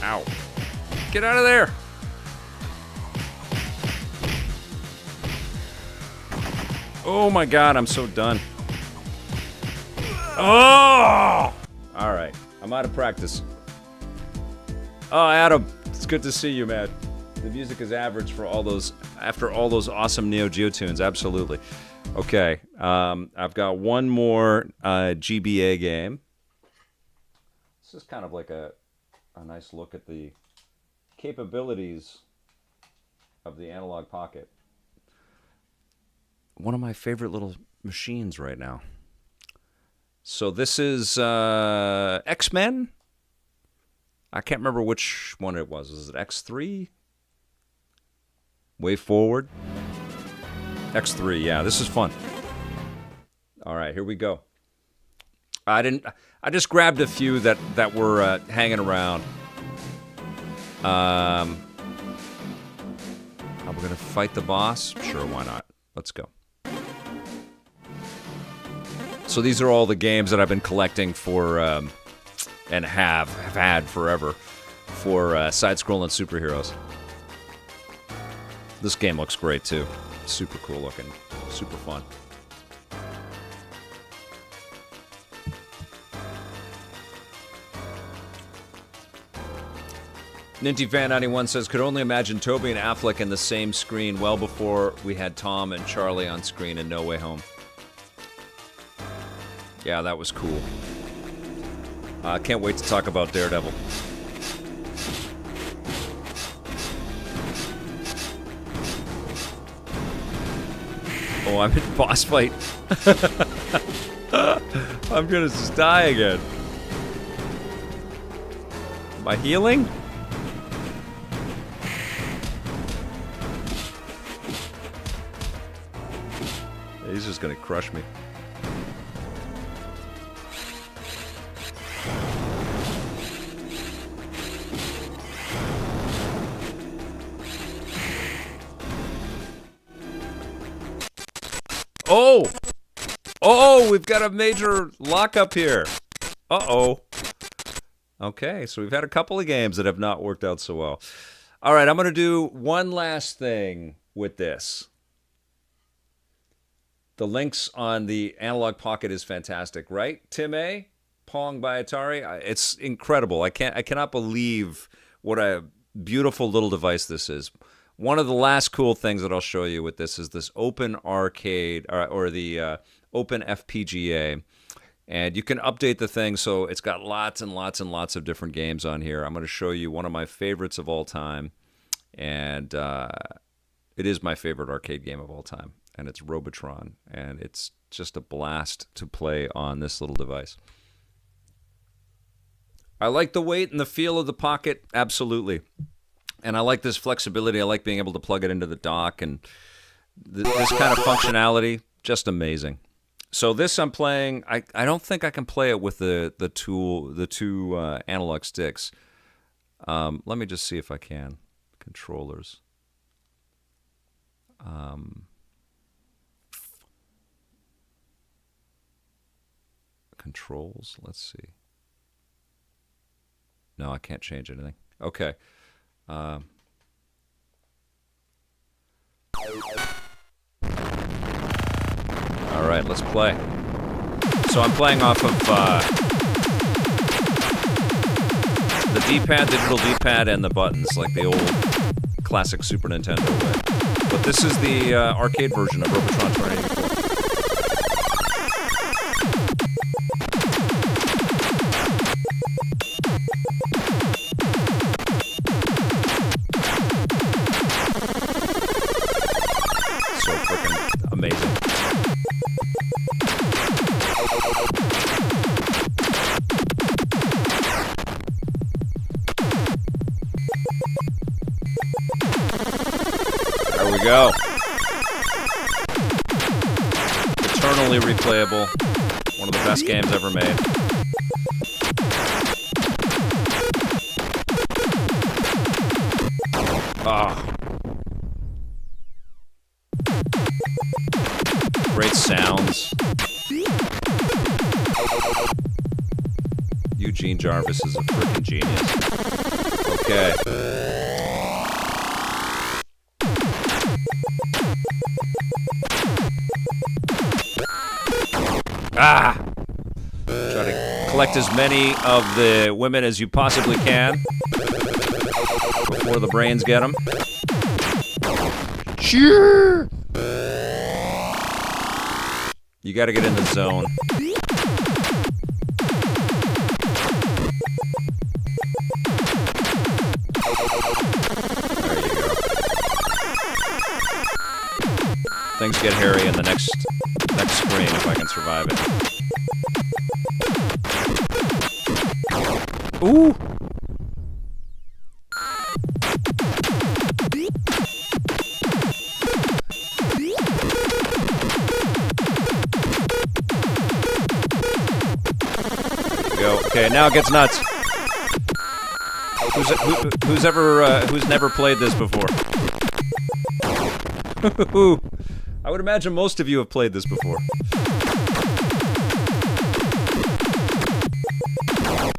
Ow. Get out of there! Oh my god, I'm so done. Oh! Alright, I'm out of practice. Oh, Adam, it's good to see you, man. The music is average for all those, after all those awesome Neo Geo tunes, absolutely. Okay, I've got one more GBA game. This is kind of like a nice look at the capabilities of the Analogue Pocket. One of my favorite little machines right now. So this is X-Men? I can't remember which one it was. Was it X3? Way Forward? X3, yeah, this is fun. All right, here we go. I just grabbed a few that were hanging around. Are we gonna fight the boss? Sure, why not? Let's go. So these are all the games that I've been collecting for, and have had forever, for side-scrolling superheroes. This game looks great too. Super cool looking, super fun. NintyFan91 says, could only imagine Toby and Affleck in the same screen well before we had Tom and Charlie on screen in No Way Home. Yeah, that was cool. I can't wait to talk about Daredevil. Oh, I'm in boss fight. I'm gonna just die again. Am I healing? He's just gonna crush me. Oh! Oh, we've got a major lockup here. Uh-oh. Okay, so we've had a couple of games that have not worked out so well. All right, I'm going to do one last thing with this. The Lynx on the Analogue Pocket is fantastic, right? Tim A? Pong by Atari? It's incredible. I cannot believe what a beautiful little device this is. One of the last cool things that I'll show you with this is this Open Arcade, or the OpenFPGA. And you can update the thing, so it's got lots and lots and lots of different games on here. I'm going to show you one of my favorites of all time. And it is my favorite arcade game of all time. And it's Robotron. And it's just a blast to play on this little device. I like the weight and the feel of the Pocket, absolutely. And I like this flexibility. I like being able to plug it into the dock, and this kind of functionality, just amazing. So this I'm playing. I don't think I can play it with the two analog sticks. Let me just see if I can. Controllers. Controls. Let's see. No, I can't change anything. Okay. All right, let's play. So I'm playing off of the D-pad, digital D-pad, and the buttons, like the old classic Super Nintendo way. But this is the arcade version of Robotron 2084. So freaking amazing. There we go. Eternally replayable. One of the best games ever made. Ah. Great sounds. Eugene Jarvis is a freaking genius. Okay. Ah! Try to collect as many of the women as you possibly can before the brains get them. Sure. You gotta get in the zone. There you go. Things get hairy in the next screen if I can survive it. Ooh! Go. Okay, now it gets nuts. Who's never played this before? I would imagine most of you have played this before.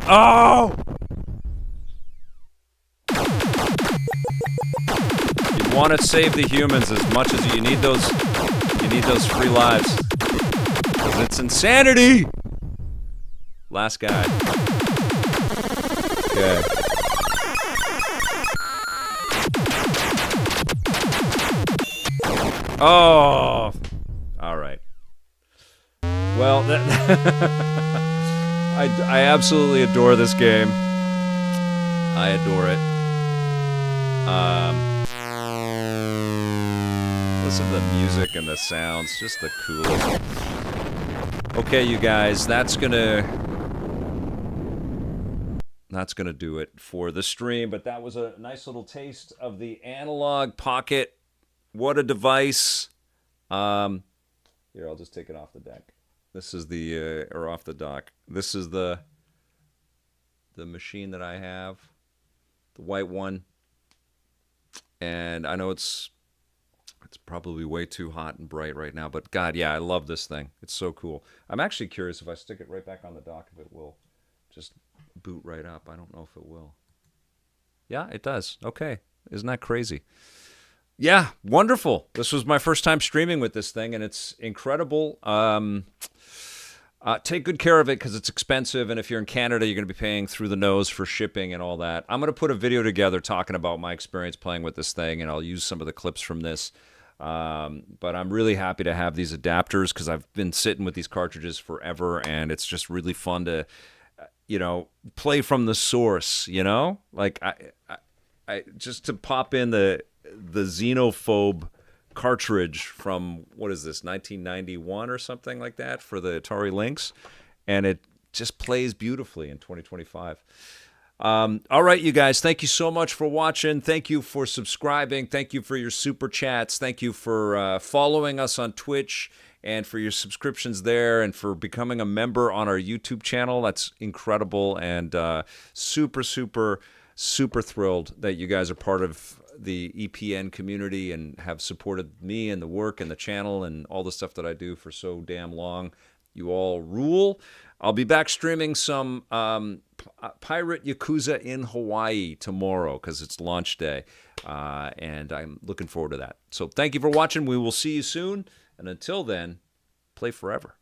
Oh! You want to save the humans as much as you need those free lives. Because it's insanity! Last guy. Okay. Oh! Alright. Well, I absolutely adore this game. I adore it. Listen to the music and the sounds, just the coolest. Okay, you guys, that's gonna do it for the stream, but that was a nice little taste of the Analogue Pocket. What a device. Here, I'll just take it off the deck. This is the, or off the dock. This is the machine that I have, the white one. And I know it's probably way too hot and bright right now, but God, yeah, I love this thing. It's so cool. I'm actually curious if I stick it right back on the dock, if it will just boot right up. I don't know if it will. Yeah, it does. Okay. Isn't that crazy? Yeah, wonderful. This was my first time streaming with this thing, and it's incredible. Take good care of it because it's expensive, and if you're in Canada, you're going to be paying through the nose for shipping and all that. I'm going to put a video together talking about my experience playing with this thing, and I'll use some of the clips from this. But I'm really happy to have these adapters because I've been sitting with these cartridges forever, and it's just really fun to, play from the source, Like, I just to pop in the Xenophobe cartridge from, what is this, 1991 or something like that for the Atari Lynx, and it just plays beautifully in 2025. All right, you guys, thank you so much for watching. Thank you for subscribing. Thank you for your super chats. Thank you for following us on Twitch and for your subscriptions there and for becoming a member on our YouTube channel. That's incredible, and super thrilled that you guys are part of the EPN community and have supported me and the work and the channel and all the stuff that I do for so damn long. You all rule. I'll be back streaming some Pirate Yakuza in Hawaii tomorrow because it's launch day, and I'm looking forward to that. So thank you for watching. We will see you soon, and until then, play forever.